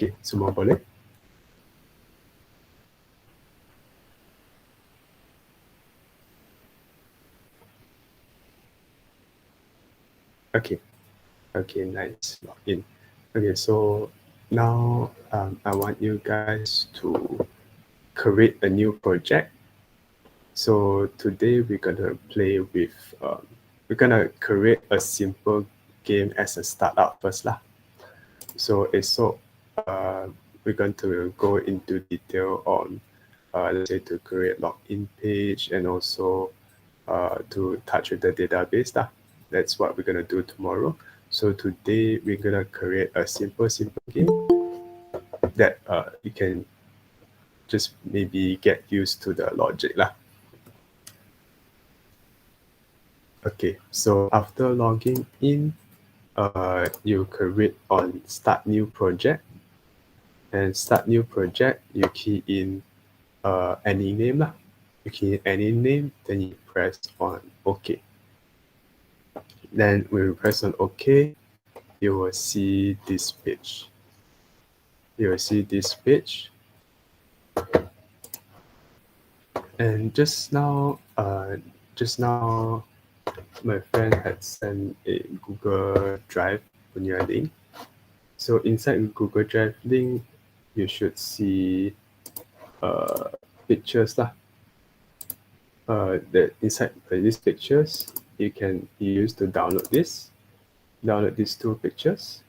Okay, semua boleh? Okay, nice, log in. Okay, so now I want you guys to create a new project. So today we're gonna play with, we're gonna create a simple game as a startup first So we're going to go into detail on, let's say, to create login page and also to touch with the database That's what we're gonna do tomorrow. So today we're gonna create a simple game that you can just maybe get used to the logic Okay, so after logging in, you create on start new project, and start new project, you key in any name You key in any name, then you press on OK. Then when you press on OK, you will see this page. And just now my friend had sent a Google Drive punya link. So inside Google Drive link, you should see pictures lah. That inside these pictures, you can use to download these two pictures.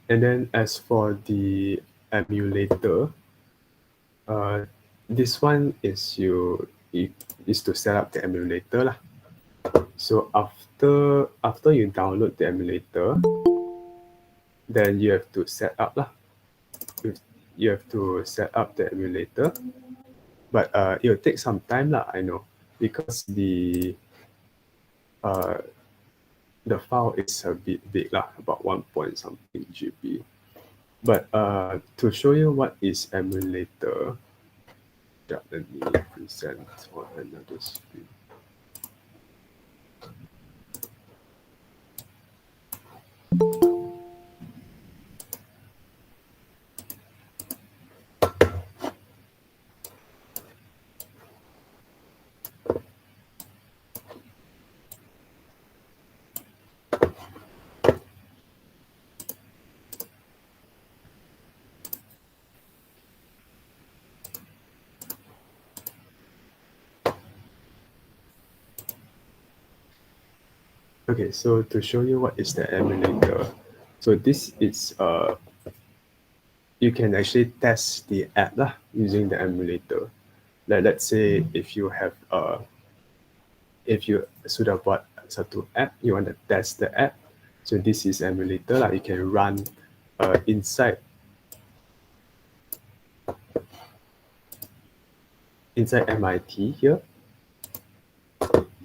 And then as for the emulator, this one is to set up the emulator lah. So after you download the emulator, then you have to set up lah. You have to set up the emulator, but it will take some time lah, I know, because the file is a bit big lah, about 1 point something GB. But to show you what is emulator, let me present on another screen. Okay, so to show you what is the emulator, so this is you can actually test the app lah using the emulator. Like let's say if you have if you sudah buat satu app, you want to test the app, so this is emulator lah. You can run inside MIT here.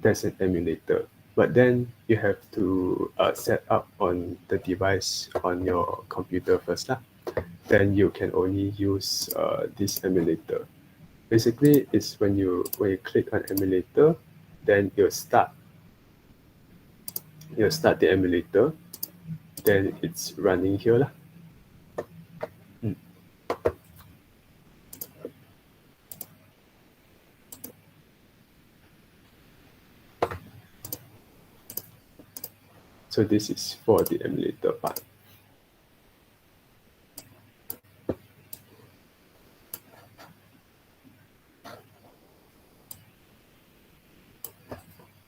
There's an emulator. But then you have to set up on the device on your computer first lah. Then you can only use this emulator. Basically, it's when you click on emulator, then you'll start the emulator. Then it's running here lah. So this is for the emulator part.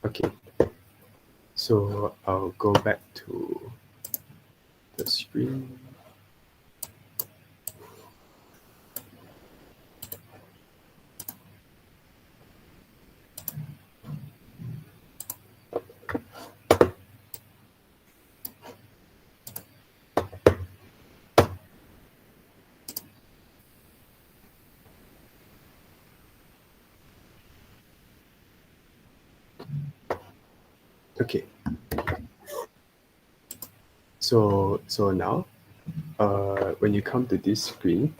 Okay, so I'll go back to the screen. Okay. So now, when you come to this screen,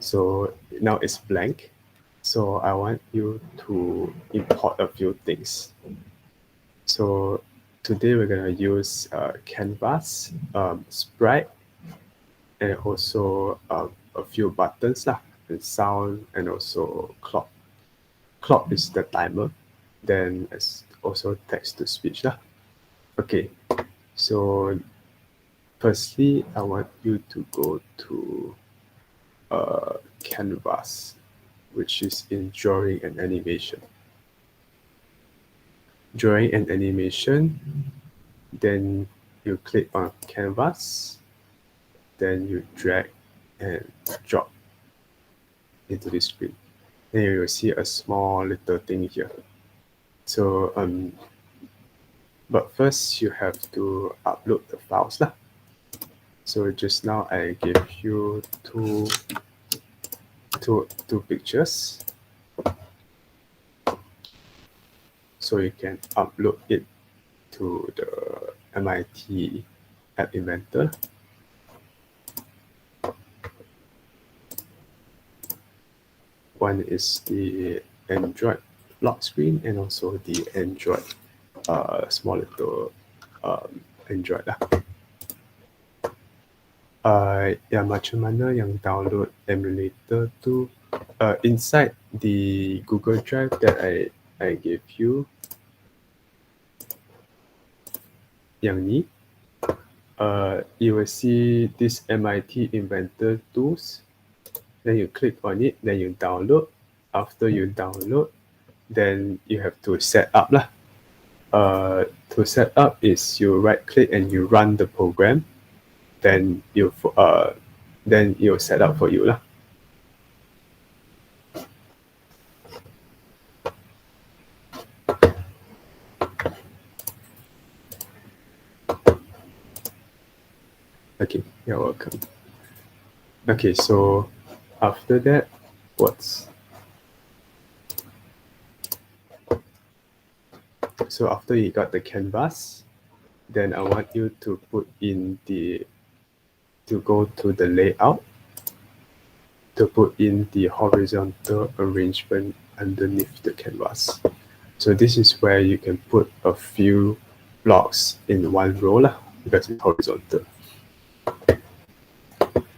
so now it's blank. So I want you to import a few things. So today we're gonna use Canvas, Sprite, and also a few buttons lah, and sound, and also clock. Clock is the timer. Then it's also text to speech lah. Okay, so firstly, I want you to go to Canvas, which is in drawing and animation. Drawing and animation, then you click on Canvas, then you drag and drop into the screen. Then you will see a small little thing here. So, but first you have to upload the files lah. So just now I gave you two pictures. So you can upload it to the MIT App Inventor. One is the Android lock screen and also the Android small little Android lah. Yang macam mana yang download emulator tu, inside the Google Drive that I gave you, yang ni, you will see this MIT Inventor Tools. Then you click on it, then you download. After you download, then you have to set up lah. To set up is you right click and you run the program. Then it'll set up for you lah. Okay, you're welcome. Okay, so after that, so after you got the canvas, then I want you to go to the layout, to put in the horizontal arrangement underneath the canvas. So this is where you can put a few blocks in one row lah, because it's horizontal.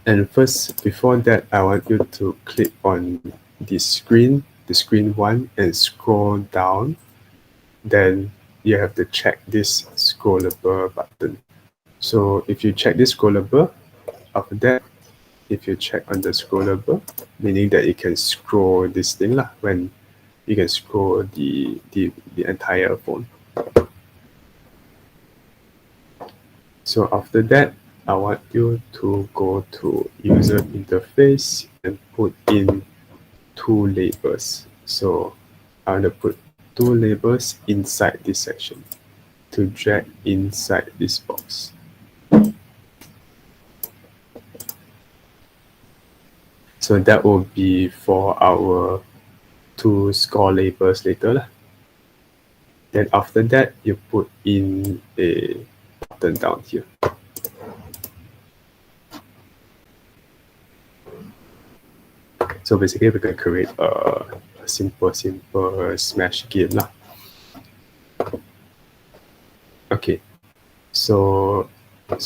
And first, before that, I want you to click on the screen 1, and scroll down. Then you have to check this scrollable button. So if you check this scrollable, after that, if you check on the scrollable, meaning that you can scroll this thing lah, when you can scroll the entire phone. So after that, I want you to go to user interface and put in 2 labels. So I want to put 2 labels inside this section to drag inside this box. So that will be for our 2 score labels later lah. Then after that, you put in a button down here. So basically, we can create a simple Smash game lah. Okay, so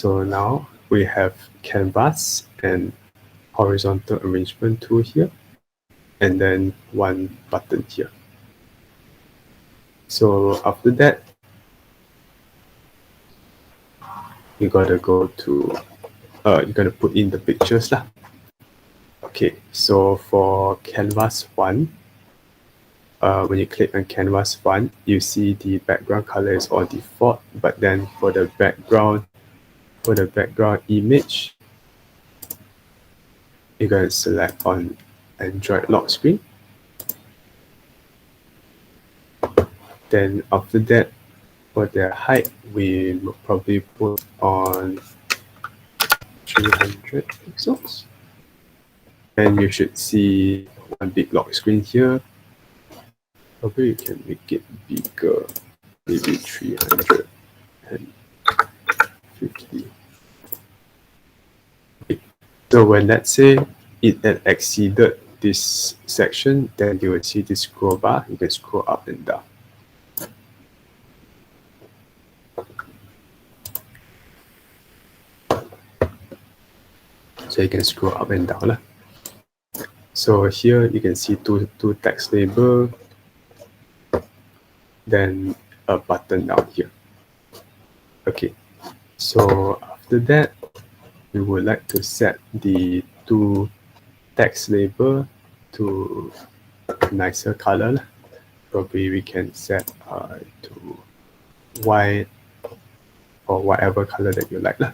now we have canvas and horizontal arrangement tool here, and then 1 button here. So after that, you gotta go to you gotta put in the pictures lah. Okay, so for canvas 1, when you click on canvas 1, you see the background color is all default, but then for the background image, you're going to select on Android lock screen. Then after that, for the height, we will probably put on 300 pixels. And you should see 1 big lock screen here. Probably you can make it bigger, maybe 350. Okay. So when, let's say, it had exceeded this section, then you will see this scroll bar. You can scroll up and down. So you can scroll up and down lah. So here you can see two text label, then a button down here. Okay, so after that, we would like to set the 2 text label to a nicer color. Probably we can set to white or whatever color that you like lah.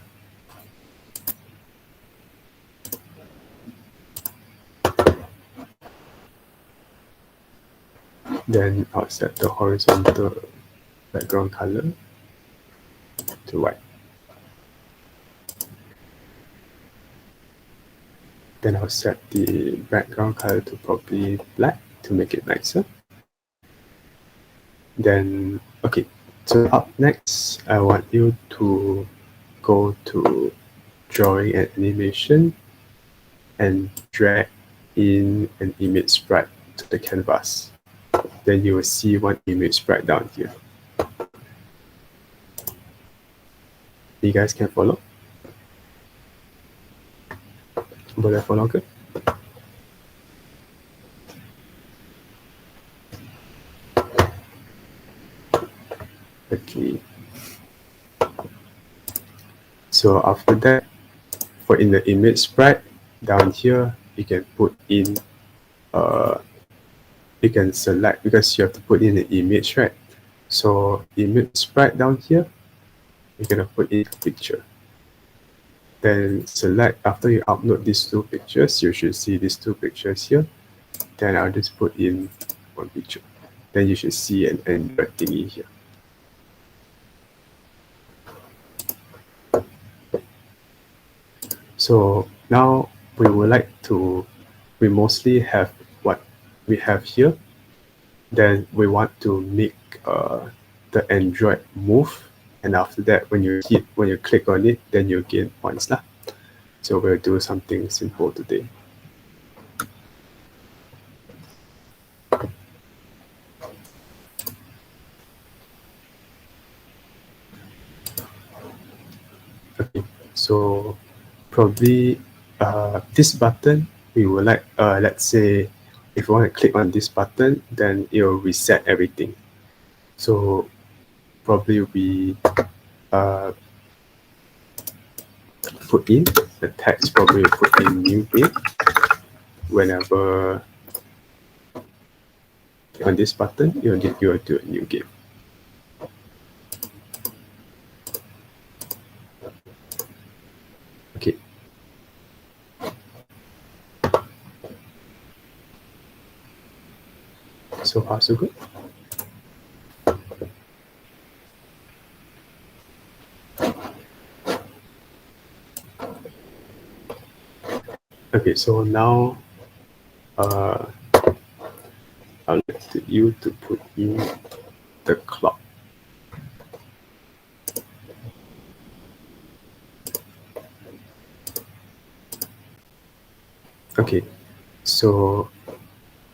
Then I'll set the horizontal background color to white. Then I'll set the background color to probably black to make it nicer. Then, okay, so up next, I want you to go to drawing and animation and drag in an image sprite to the canvas. Then you will see 1 image sprite down here. You guys can follow? Boleh follow ke? Okay. So after that, for in the image sprite, down here, you can put in, you can select, because you have to put in the image, right? So image sprite down here, you're gonna put in a picture. Then select, after you upload these two pictures, you should see these two pictures here. Then I'll just put in one picture. Then you should see an Android thingy here. So now we would like to, we mostly have what we have here. Then we want to make the Android move. And after that, when you click on it, then you gain points lah. So we'll do something simple today. Okay, so probably this button, we would like, let's say, if you want to click on this button, then it will reset everything. So probably we put in the text, probably put in new game. Whenever on this button, you will do a new game. Okay. So far, so good. Okay, so now I'd like you to put in the clock. Okay, so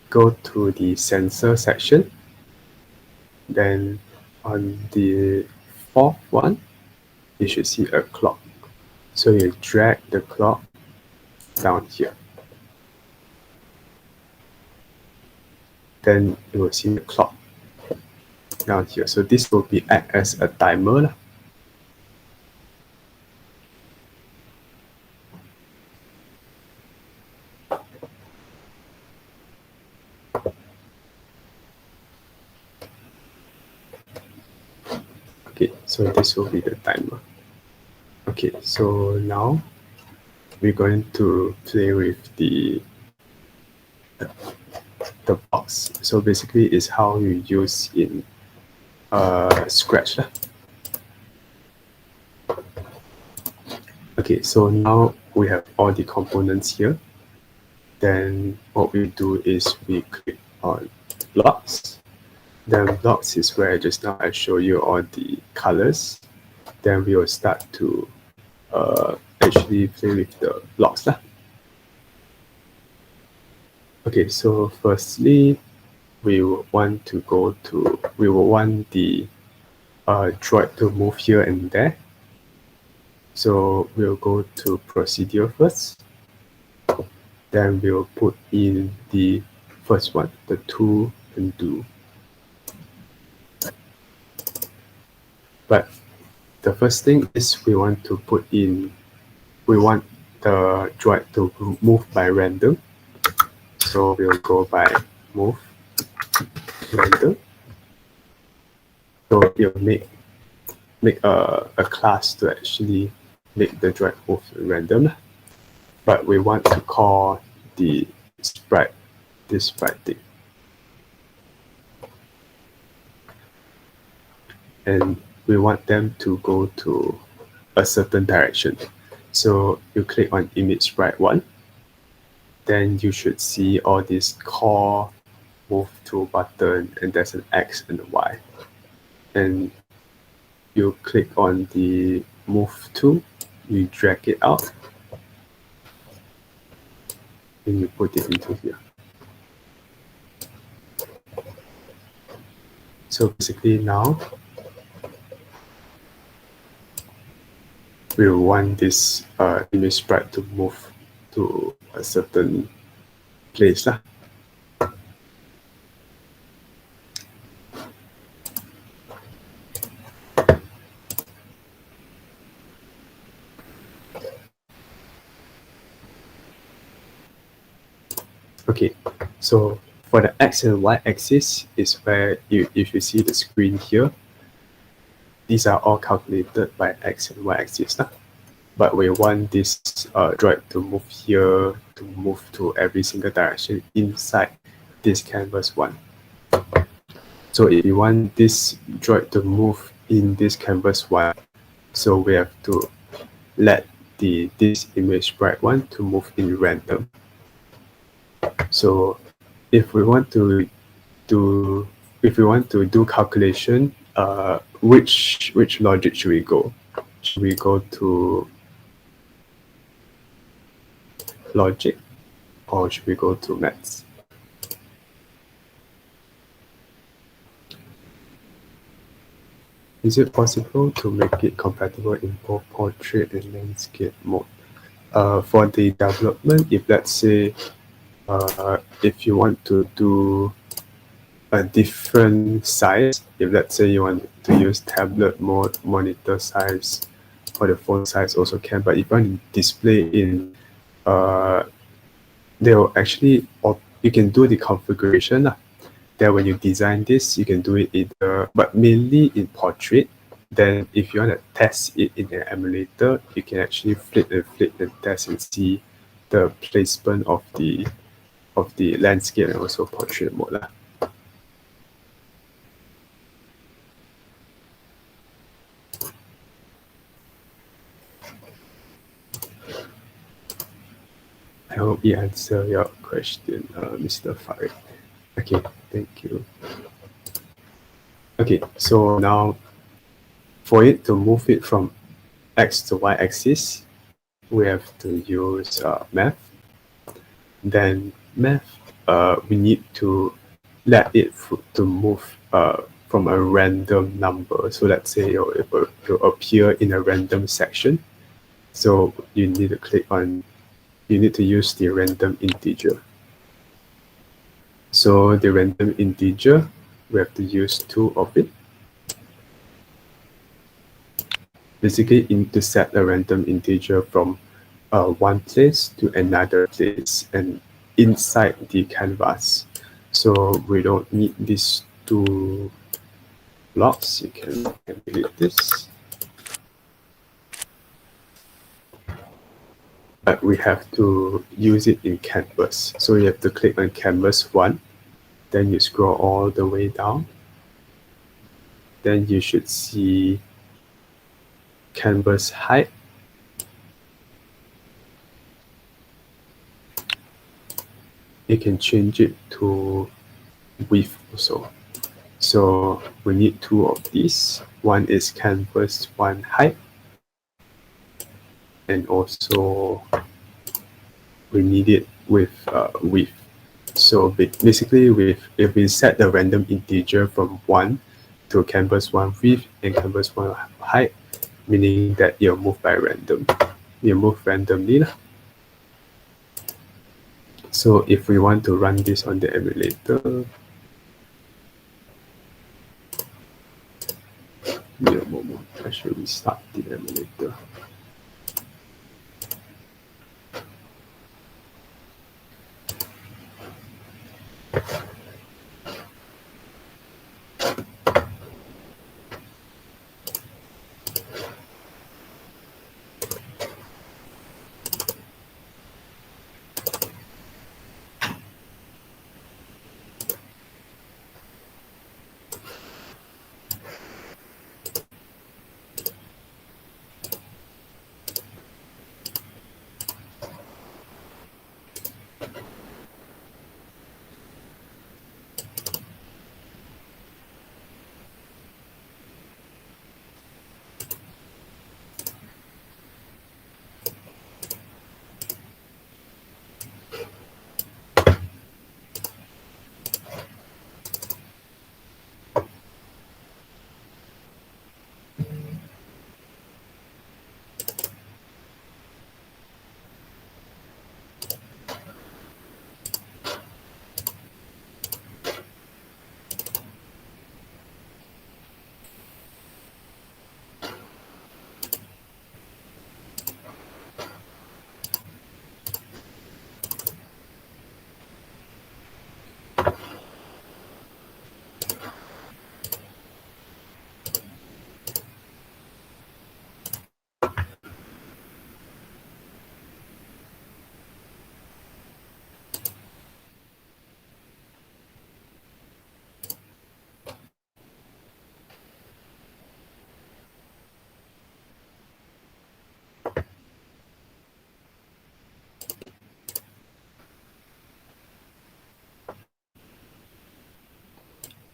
go to the sensor section. Then on the fourth one, you should see a clock. So you drag the clock down here. Then you will see the clock down here. So this will be act as a timer. Okay, so this will be the timer. Okay, so now we're going to play with the box. So basically it's how you use in Scratch. Okay, so now we have all the components here. Then what we do is we click on blocks. Then blocks is where just now I show you all the colors. Then we will start to actually play with the blocks. Okay, so firstly, we will want the droid to move here and there. So we'll go to procedure first. Then we'll put in the first one, the to and do. But the first thing is we want the droid to move by random. So we'll go by move random. So we'll make a class to actually make the droid move random. But we want to call the sprite, this sprite thing. And we want them to go to a certain direction. So you click on image sprite 1. Then you should see all this call, move to button, and there's an X and a Y. And you click on the move to, you drag it out, and you put it into here. So basically now, we want this image sprite to move to a certain place. Okay, so for the X and Y axis is where if you see the screen here, these are all calculated by X and Y axis. But we want this droid to move here, to move to every single direction inside this canvas one. So if you want this droid to move in this canvas one, so we have to let this image sprite one to move in random. So if we want to do calculation, which logic should we go? Should we go to logic or should we go to maths? Is it possible to make it compatible in both portrait and landscape mode? For the development, if let's say if you want to do a different size, if let's say you want to use tablet mode, monitor size, or the phone size also can, but if you want to display in, they'll actually, or you can do the configuration. Then when you design this, you can do it either, but mainly in portrait. Then if you want to test it in an emulator, you can actually flip and test and see the placement of the landscape and also portrait mode. I hope it answers your question, Mr. Farid. Okay, thank you. Okay, so now for it to move it from X to Y axis, we have to use math. Then math, we need to let it to move from a random number. So let's say it will appear in a random section. So you need to use the random integer. So the random integer, we have to use 2 of it. Basically, to set a random integer from one place to another place and inside the canvas. So we don't need these 2 blocks. You can delete this. But we have to use it in canvas. So you have to click on canvas 1. Then you scroll all the way down. Then you should see canvas height. You can change it to width also. So we need 2 of these. One is canvas 1 height. And also we need it with width. So basically if we set the random integer from 1 to canvas 1 width and canvas 1 height, meaning that you'll move by random. You move randomly. So if we want to run this on the emulator, give me a moment, I should restart the emulator.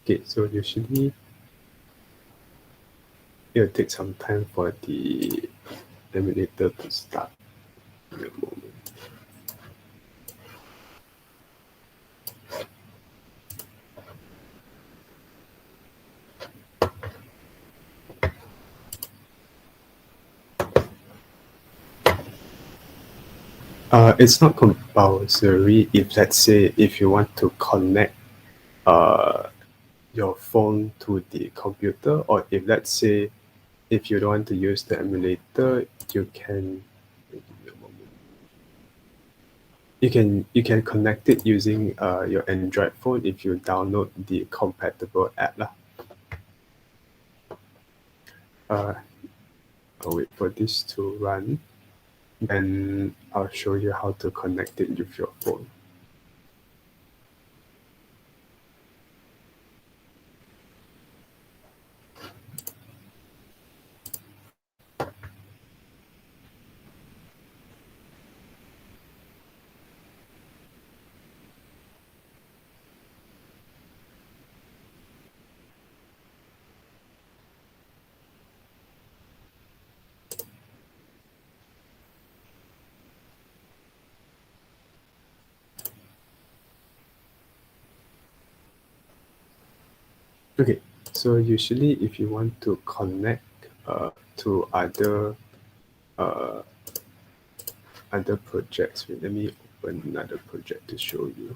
Okay, so usually it'll take some time for the emulator to start. In a moment. It's not compulsory if, let's say, if you want to connect your phone to the computer, or if, let's say, if you don't want to use the emulator, you can connect it using your Android phone if you download the compatible app lah. I'll wait for this to run, then I'll show you how to connect it with your phone. Okay, so usually if you want to connect to other projects, wait, let me open another project to show you.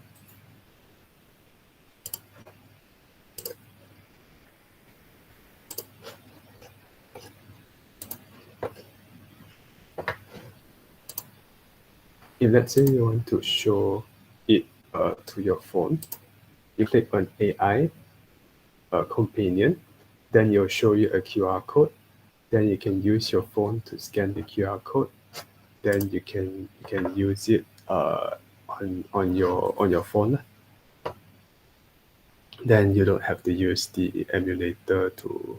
If let's say you want to show it to your phone, you click on AI companion, then it'll show you a QR code. Then you can use your phone to scan the QR code. Then you can use it on your phone. Then you don't have to use the emulator to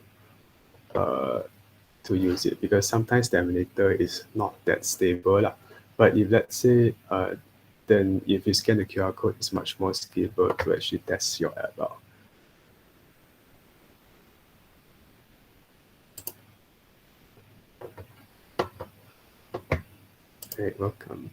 use it, because sometimes the emulator is not that stable lah. But if let's say then if you scan the QR code, it's much more stable to actually test your app out. Hey, welcome.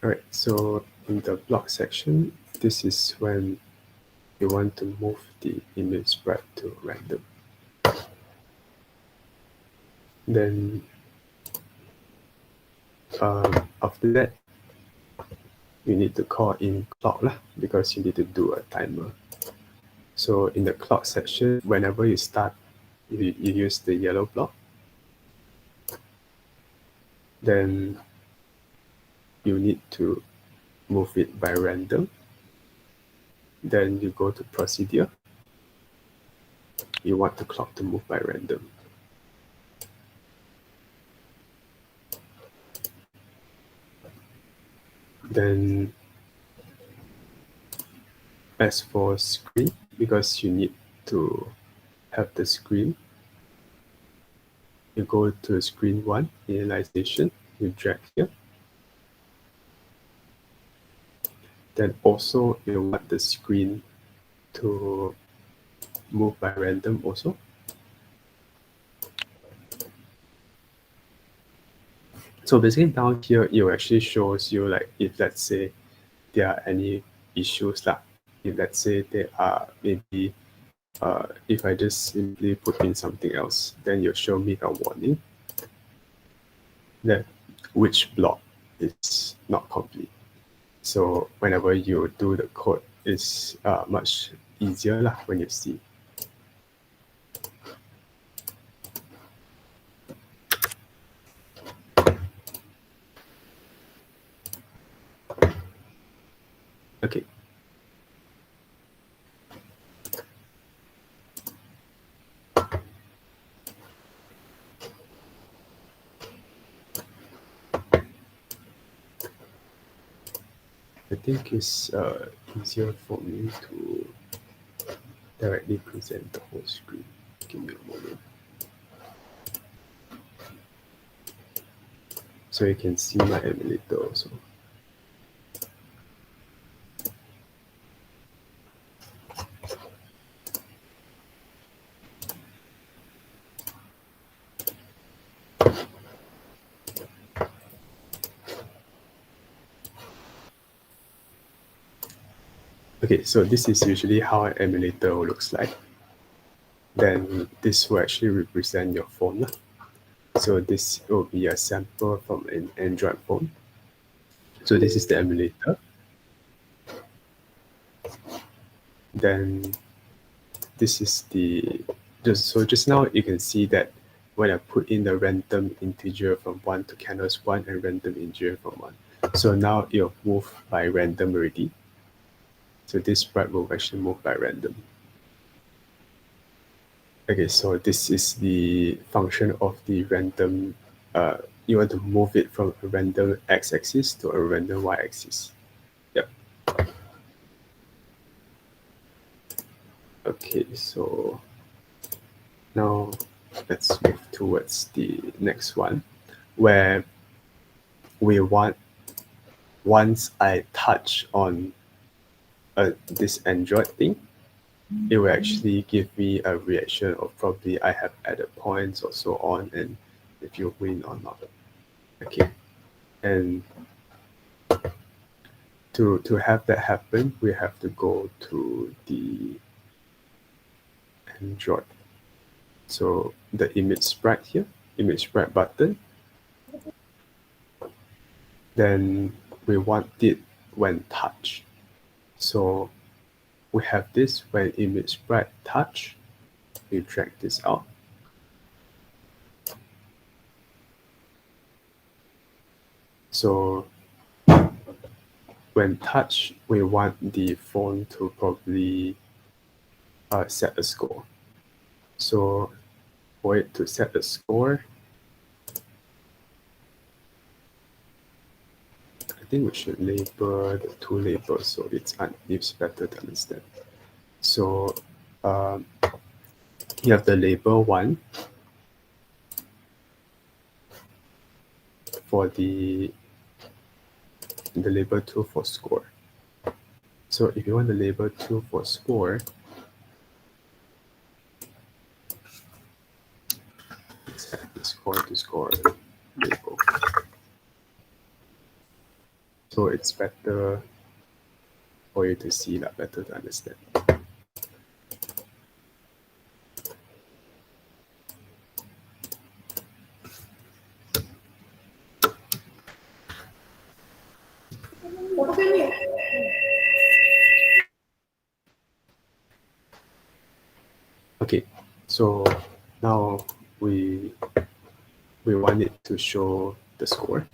Alright, so in the block section, this is when you want to move the image sprite to random. Then after that, you need to call in clock lah, because you need to do a timer. So in the clock section, whenever you start, you use the yellow block. Then you need to move it by random. Then you go to procedure. You want the clock to move by random. Then as for screen, because you need to have the screen, you go to screen 1, initialization, you drag here. Then also you want the screen to move by random also. So basically down here, it actually shows you like if let's say there are any issues lah. If let's say there are maybe if I just simply put in something else, then you'll show me a warning that which block is not complete. So whenever you do the code, it's much easier lah when you see. Okay. I think it's easier for me to directly present the whole screen. Give me a moment. So you can see my emulator also. Okay, so this is usually how an emulator looks like. Then this will actually represent your phone. So this will be a sample from an Android phone. So this is the emulator. Then this is the, just now you can see that when I put in the random integer from 1 to canvas 1 and random integer from 1. So now it'll move by random already. So this sprite will actually move by random. Okay, so this is the function of the random. You want to move it from a random x-axis to a random y-axis. Yep. Okay, so now let's move towards the next one, where we want, once I touch on this Android thing, it will actually give me a reaction of probably I have added points or so on, and if you win or not. Okay, and to have that happen, we have to go to the Android. So the image sprite here, image sprite button. Then we want it when touch. So we have this when image sprite touch. We drag this out. So when touch, we want the phone to probably set a score. So for it to set a score, I think we should label the two labels so it's better to understand. So you have the label 1 for the label 2 for score. So if you want the label 2 for score, set the score to score label. So it's better for you to see that, better to understand. Okay, so now we want it to show the score.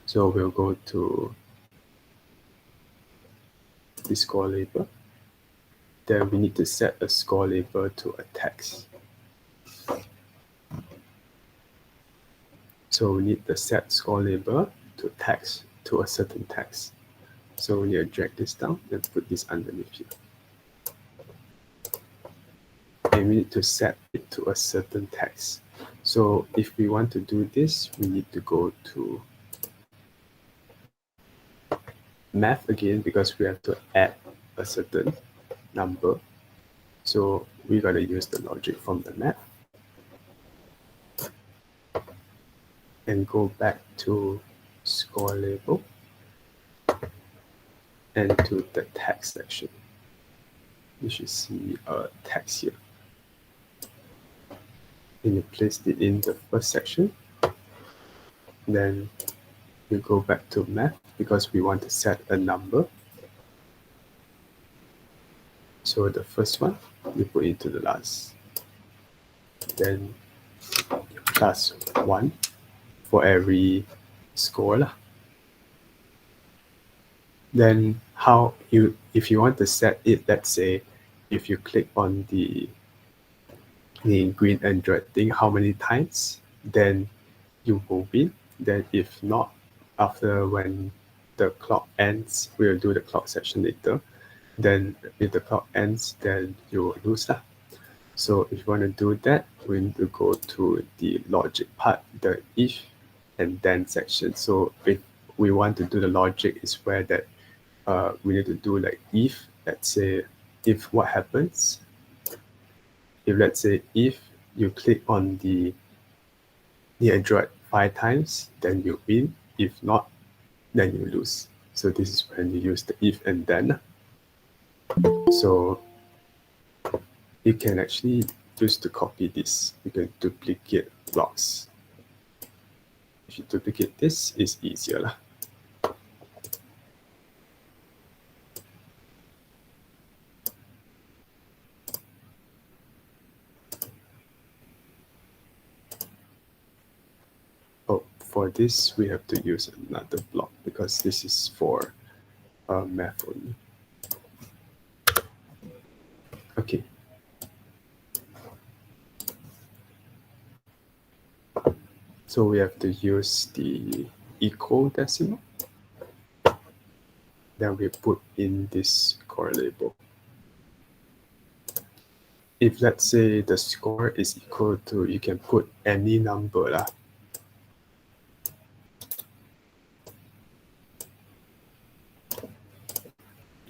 So we'll go to the score label. Then we need to set a score label to a text. So we need the set score label to text, to a certain text. So we need to drag this down and put this underneath here. And we need to set it to a certain text. So if we want to do this, we need to go to math again, because we have to add a certain number. So we got to use the logic from the math. and go back to score label and to the text section. You should see a text here. And you placed it in the first section. Then you go back to math because we want to set a number. So the first one, you put into the last. Then plus 1 for every score. Then if you want to set it, let's say, if you click on the green Android thing, how many times, then you will win. Then if not, after when the clock ends, we'll do the clock section later. Then if the clock ends, then you will lose. So if you want to do that, we need to go to the logic part, the if and then section. So if we want to do the logic, is where that we need to do like if, let's say, if what happens, if let's say if you click on the Android 5 times, then you win. If not, then you lose. So this is when you use the if and then. So you can actually use to copy this. You can duplicate blocks. If you duplicate this, it's easier. Oh, for this, we have to use another block because this is for math only. Okay. So we have to use the equal decimal. Then we put in this score label. If let's say the score is equal to, you can put any number.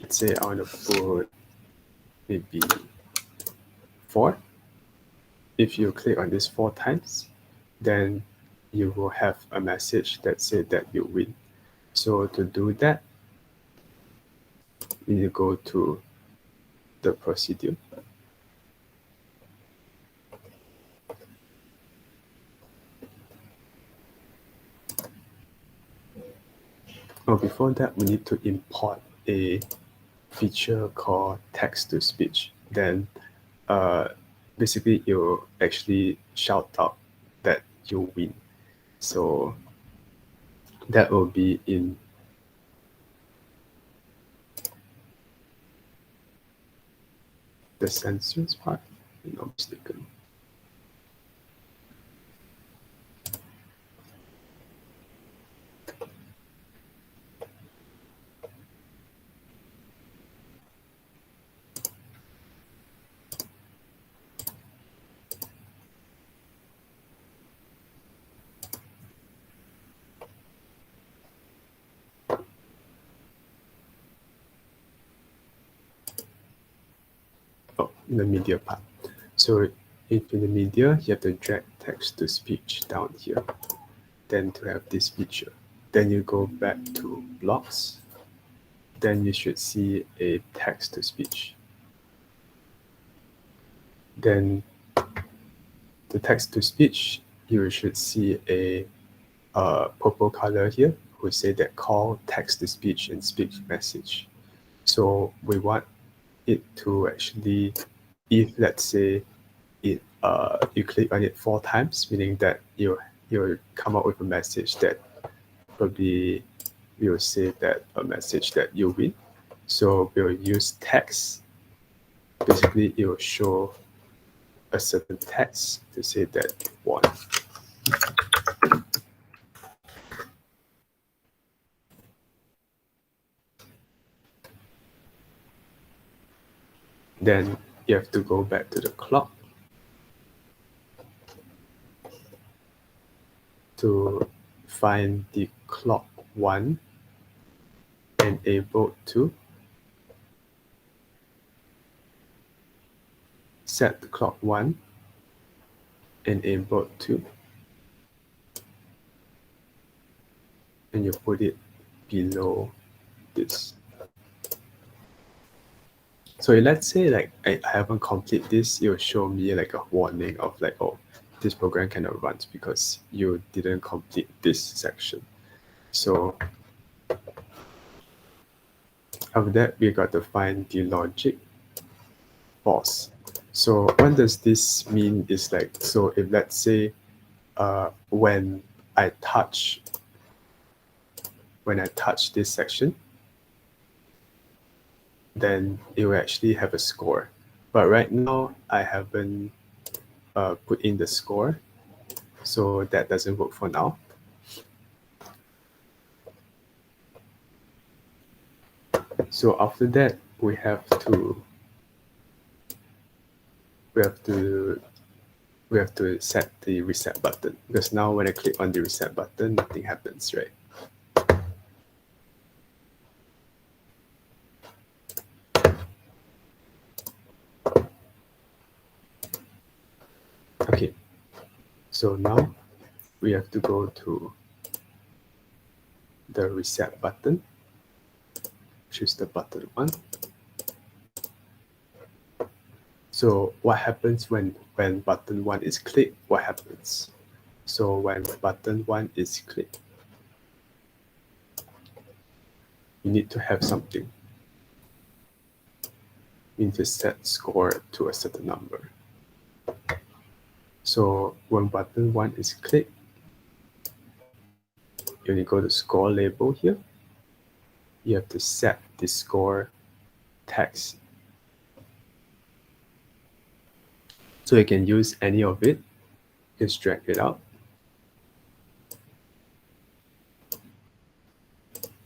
Let's say I want to put maybe 4. If you click on this 4 times, then you will have a message that says that you win. So to do that, you need to go to the procedure. Oh, before that, we need to import a feature called text-to-speech. Then basically, you actually shout out that you win. So that will be in the sensors part, if I'm not mistaken. Oh, in the media part. So if in the media, you have to drag text-to-speech down here. Then to have this feature. Then you go back to blocks. Then you should see a text-to-speech. Then the text-to-speech, you should see a purple color here, who say that call text-to-speech and speech message. So we want it to actually, if let's say it you click on it 4 times, meaning that you'll come up with a message that probably will say that a message that you win. So we'll use text. Basically, it will show a certain text to say that you won. Then you have to go back to the clock to find the clock 1 enabled to. Set the clock 1 enabled to. and you put it below this. So let's say like I haven't completed this, it will show me like a warning of like, oh, this program cannot run because you didn't complete this section. So after that, we got to find the logic pause. So what does this mean is like, so if let's say when I touch this section, then it will actually have a score. But right now I haven't put in the score, so that doesn't work for now. So after that, we have to set the reset button, because now when I click on the reset button, nothing happens, right? Okay, so now we have to go to the reset button, choose the button 1. So what happens when button 1 is clicked? What happens? So when button 1 is clicked, you need to have something. You need to set score to a certain number. So when button 1 is clicked, you need to go to score label here. You have to set the score text. So you can use any of it. Just drag it out.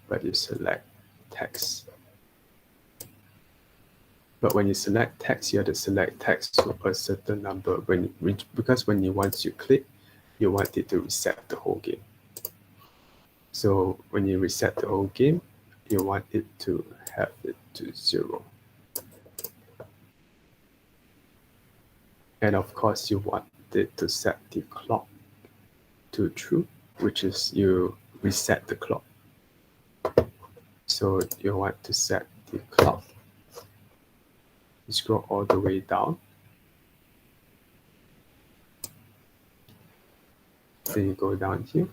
But you select text. But when you select text, you have to select text to a certain number. Because once you click, you want it to reset the whole game. So when you reset the whole game, you want it to have it to 0. And of course, you want it to set the clock to true, which is you reset the clock. So you want to set the clock. You scroll all the way down. Then you go down here.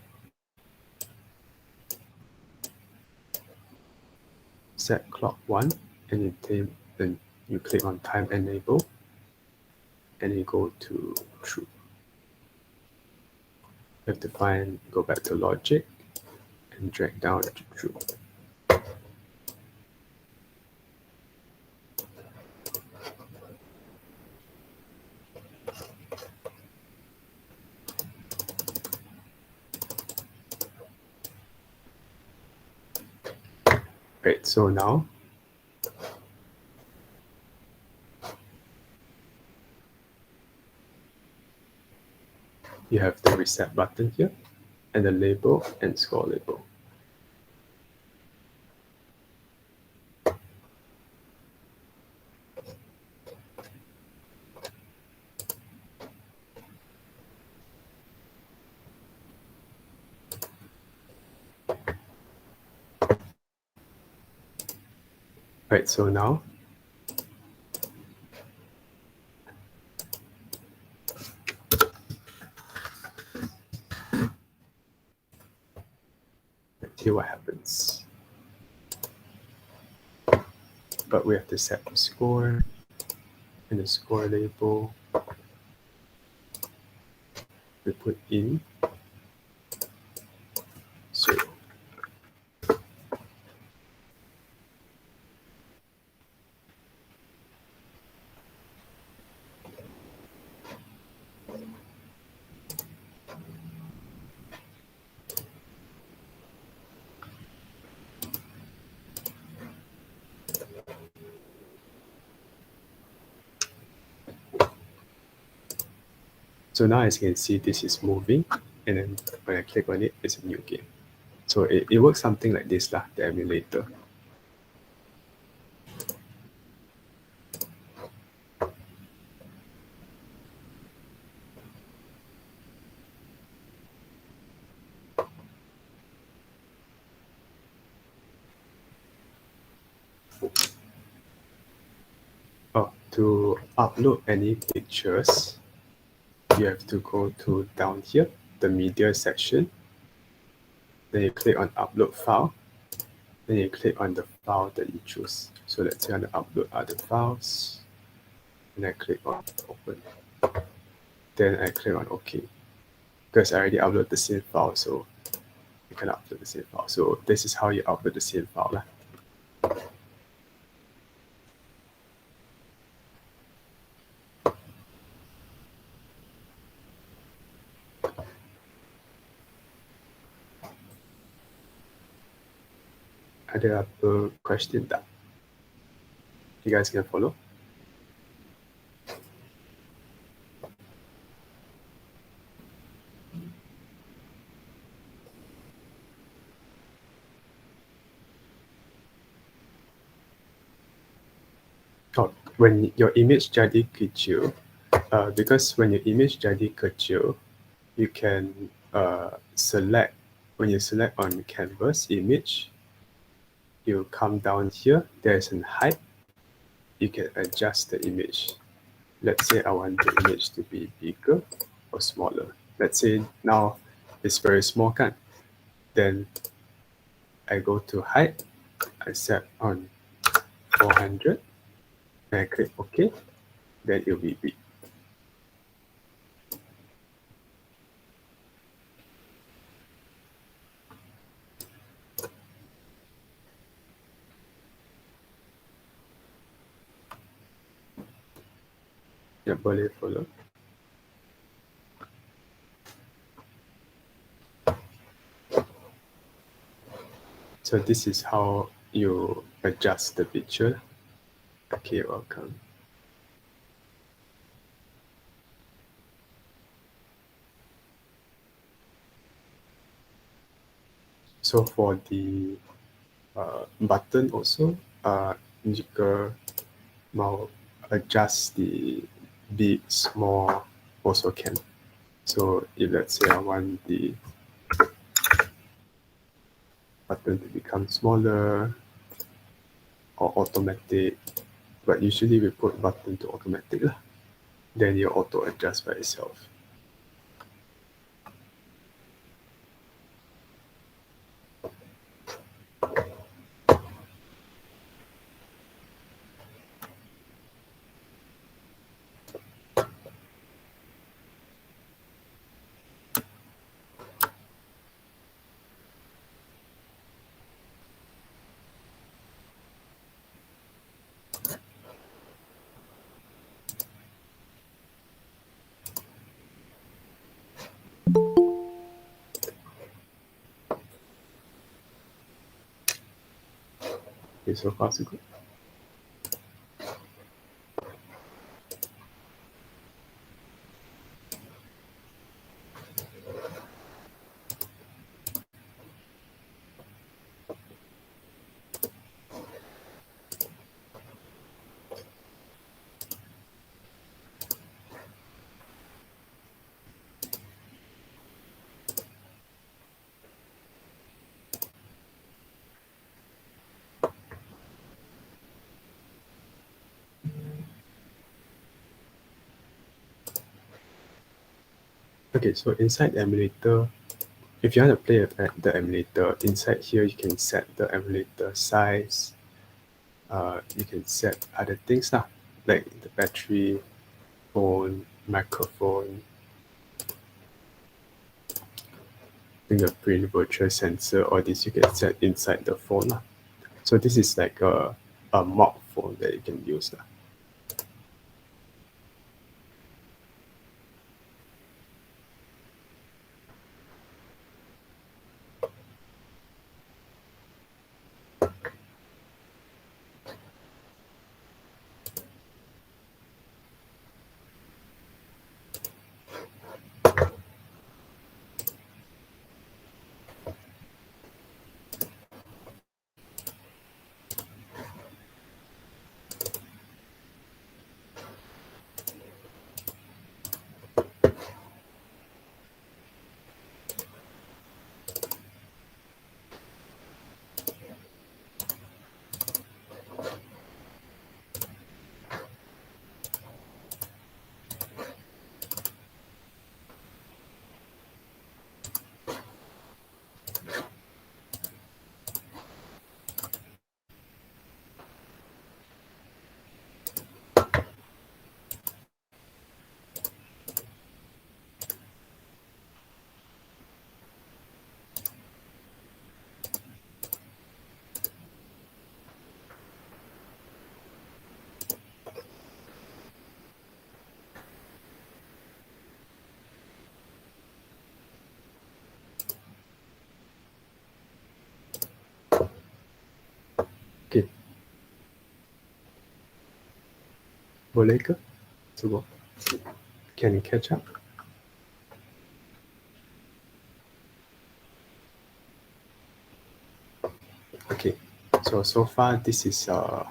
Set clock 1, and then you click on time enable, and you go to true. You have to go back to logic and drag down to true. Right, so now you have the reset button here, and the label and score label. Right, so now let's see what happens. But we have to set the score and the score label. We put in 0. So now as you can see, this is moving, and then when I click on it, it's a new game. So it works something like this, the emulator. To upload any pictures, you have to go to down here, the media section. Then you click on upload file. Then you click on the file that you choose. So let's say I want to upload other files. And I click on open. Then I click on OK. Because I already uploaded the same file, so you can upload the same file. So this is how you upload the same file lah. Ada apa question tak? You guys can follow? Oh, when your image jadi kecil, because when your image jadi kecil, you can select, when you select on canvas image, you come down here, there's an height, you can adjust the image. Let's say I want the image to be bigger or smaller. Let's say now it's very small kan. Then I go to height, I set on 400, and I click OK, then it'll be big. Ya, boleh follow. So this is how you adjust the picture. Okay, welcome. So for the button also, jika mau adjust the big, small also can. So if let's say I want the button to become smaller or automatic, but usually we put button to automatic lah. Then you auto adjust by itself. Okay, so far so good. Okay, so inside the emulator, if you want to play the emulator, inside here you can set the emulator size. You can set other things lah, like the battery, phone, microphone, fingerprint, virtual sensor, all this you can set inside the phone lah. So this is like a mock phone that you can use lah. Boleh ke? Cuba. Can you catch up? Okay. So far this is a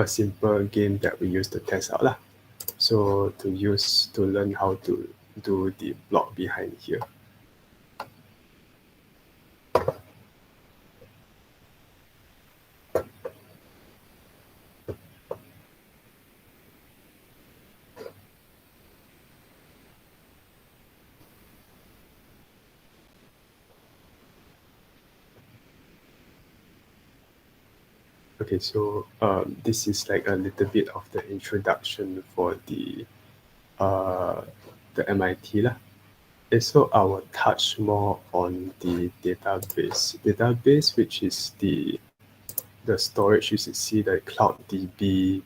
simple game that we use to test out lah. So to learn how to do the block behind here. Okay, so this is like a little bit of the introduction for the MIT lah. So I will touch more on the database, which is the storage. You should see the Cloud DB,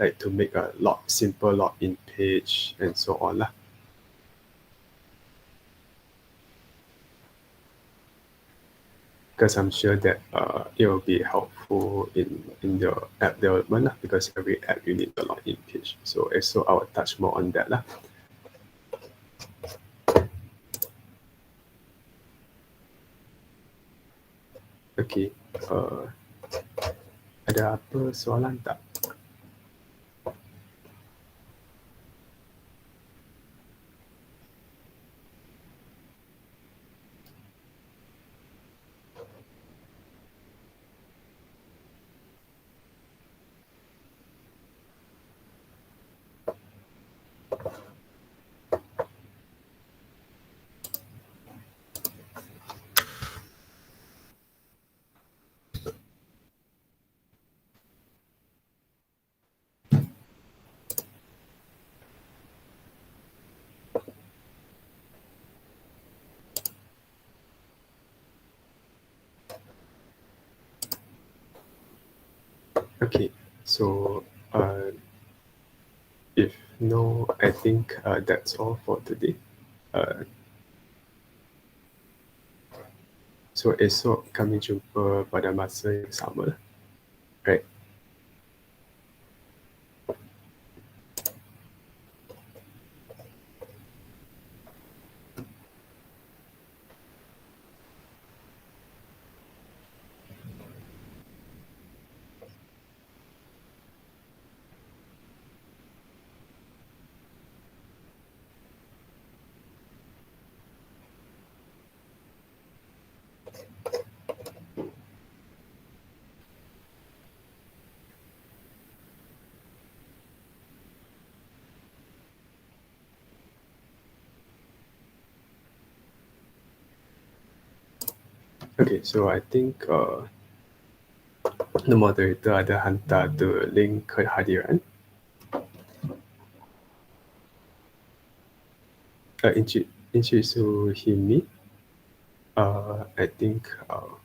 like to make a simple login page and so on lah. Because I'm sure that it will be helpful in your app development lah, because every app you need a login page. So I will touch more on that lah. Okay, ada apa soalan tak? Okay, so if no, I think that's all for today. So esok kami jumpa pada masa yang sama, right? Okay, so I think the moderator ada hantar the link kehadiran. Encik Suhimi, I think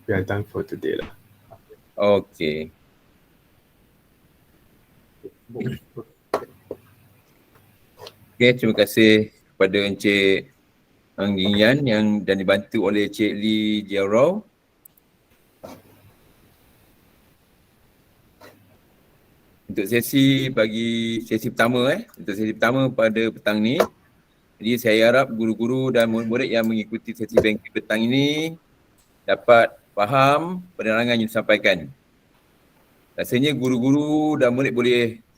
we are done for today lah. Okay. Okay, terima kasih kepada Encik Ang Yan dan dibantu oleh Cik Lee Jiarau. Untuk sesi pertama pada petang ni. Jadi saya harap guru-guru dan murid-murid yang mengikuti sesi bengkel petang ini dapat faham penerangan yang disampaikan. Rasanya guru-guru dan murid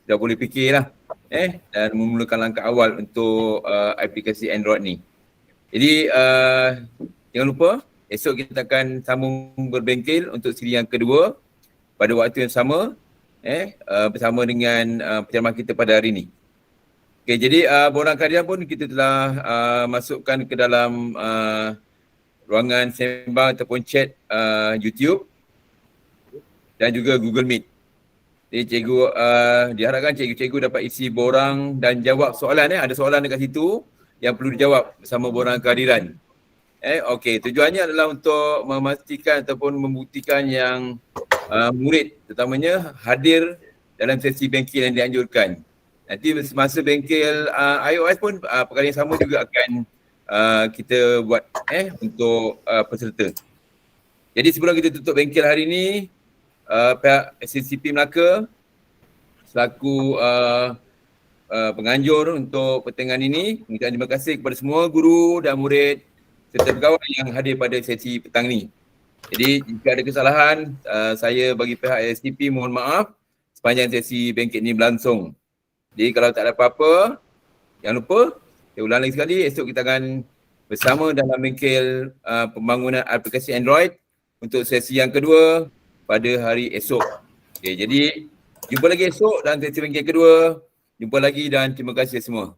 dah boleh fikirlah dan memulakan langkah awal untuk aplikasi Android ni. Jadi jangan lupa esok kita akan sambung berbengkel untuk siri yang kedua pada waktu yang sama bersama dengan penceramah kita pada hari ini. Okay, jadi borang karya pun kita telah masukkan ke dalam ruangan sembang ataupun chat YouTube dan juga Google Meet. Jadi cikgu diharapkan cikgu-cikgu dapat isi borang dan jawab soalan. Ada soalan dekat situ yang perlu dijawab bersama borang kehadiran. Okey, tujuannya adalah untuk memastikan ataupun membuktikan yang murid terutamanya hadir dalam sesi bengkel yang dianjurkan. Nanti semasa bengkel iOS pun perkara yang sama juga akan kita buat untuk peserta. Jadi sebelum kita tutup bengkel hari ini, pihak SCCP Melaka selaku penganjur untuk pertengahan ini. Mengucapkan terima kasih kepada semua guru dan murid serta pegawai yang hadir pada sesi petang ini. Jadi jika ada kesalahan, saya bagi pihak STP mohon maaf sepanjang sesi bengkel ini berlangsung. Jadi kalau tak ada apa-apa, jangan lupa, saya ulang lagi sekali, esok kita akan bersama dalam bengkel pembangunan aplikasi Android untuk sesi yang kedua pada hari esok. Okay, jadi jumpa lagi esok dalam sesi bengkel kedua. Jumpa lagi dan terima kasih semua.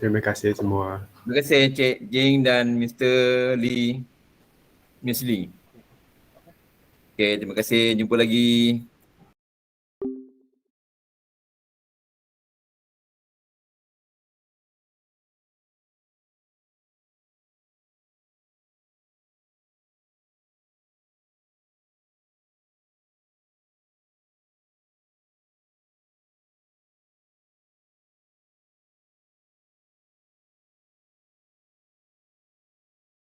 Terima kasih semua. Terima kasih Cik Jing dan Mr. Lee. Miss Lee. Okay, terima kasih. Jumpa lagi.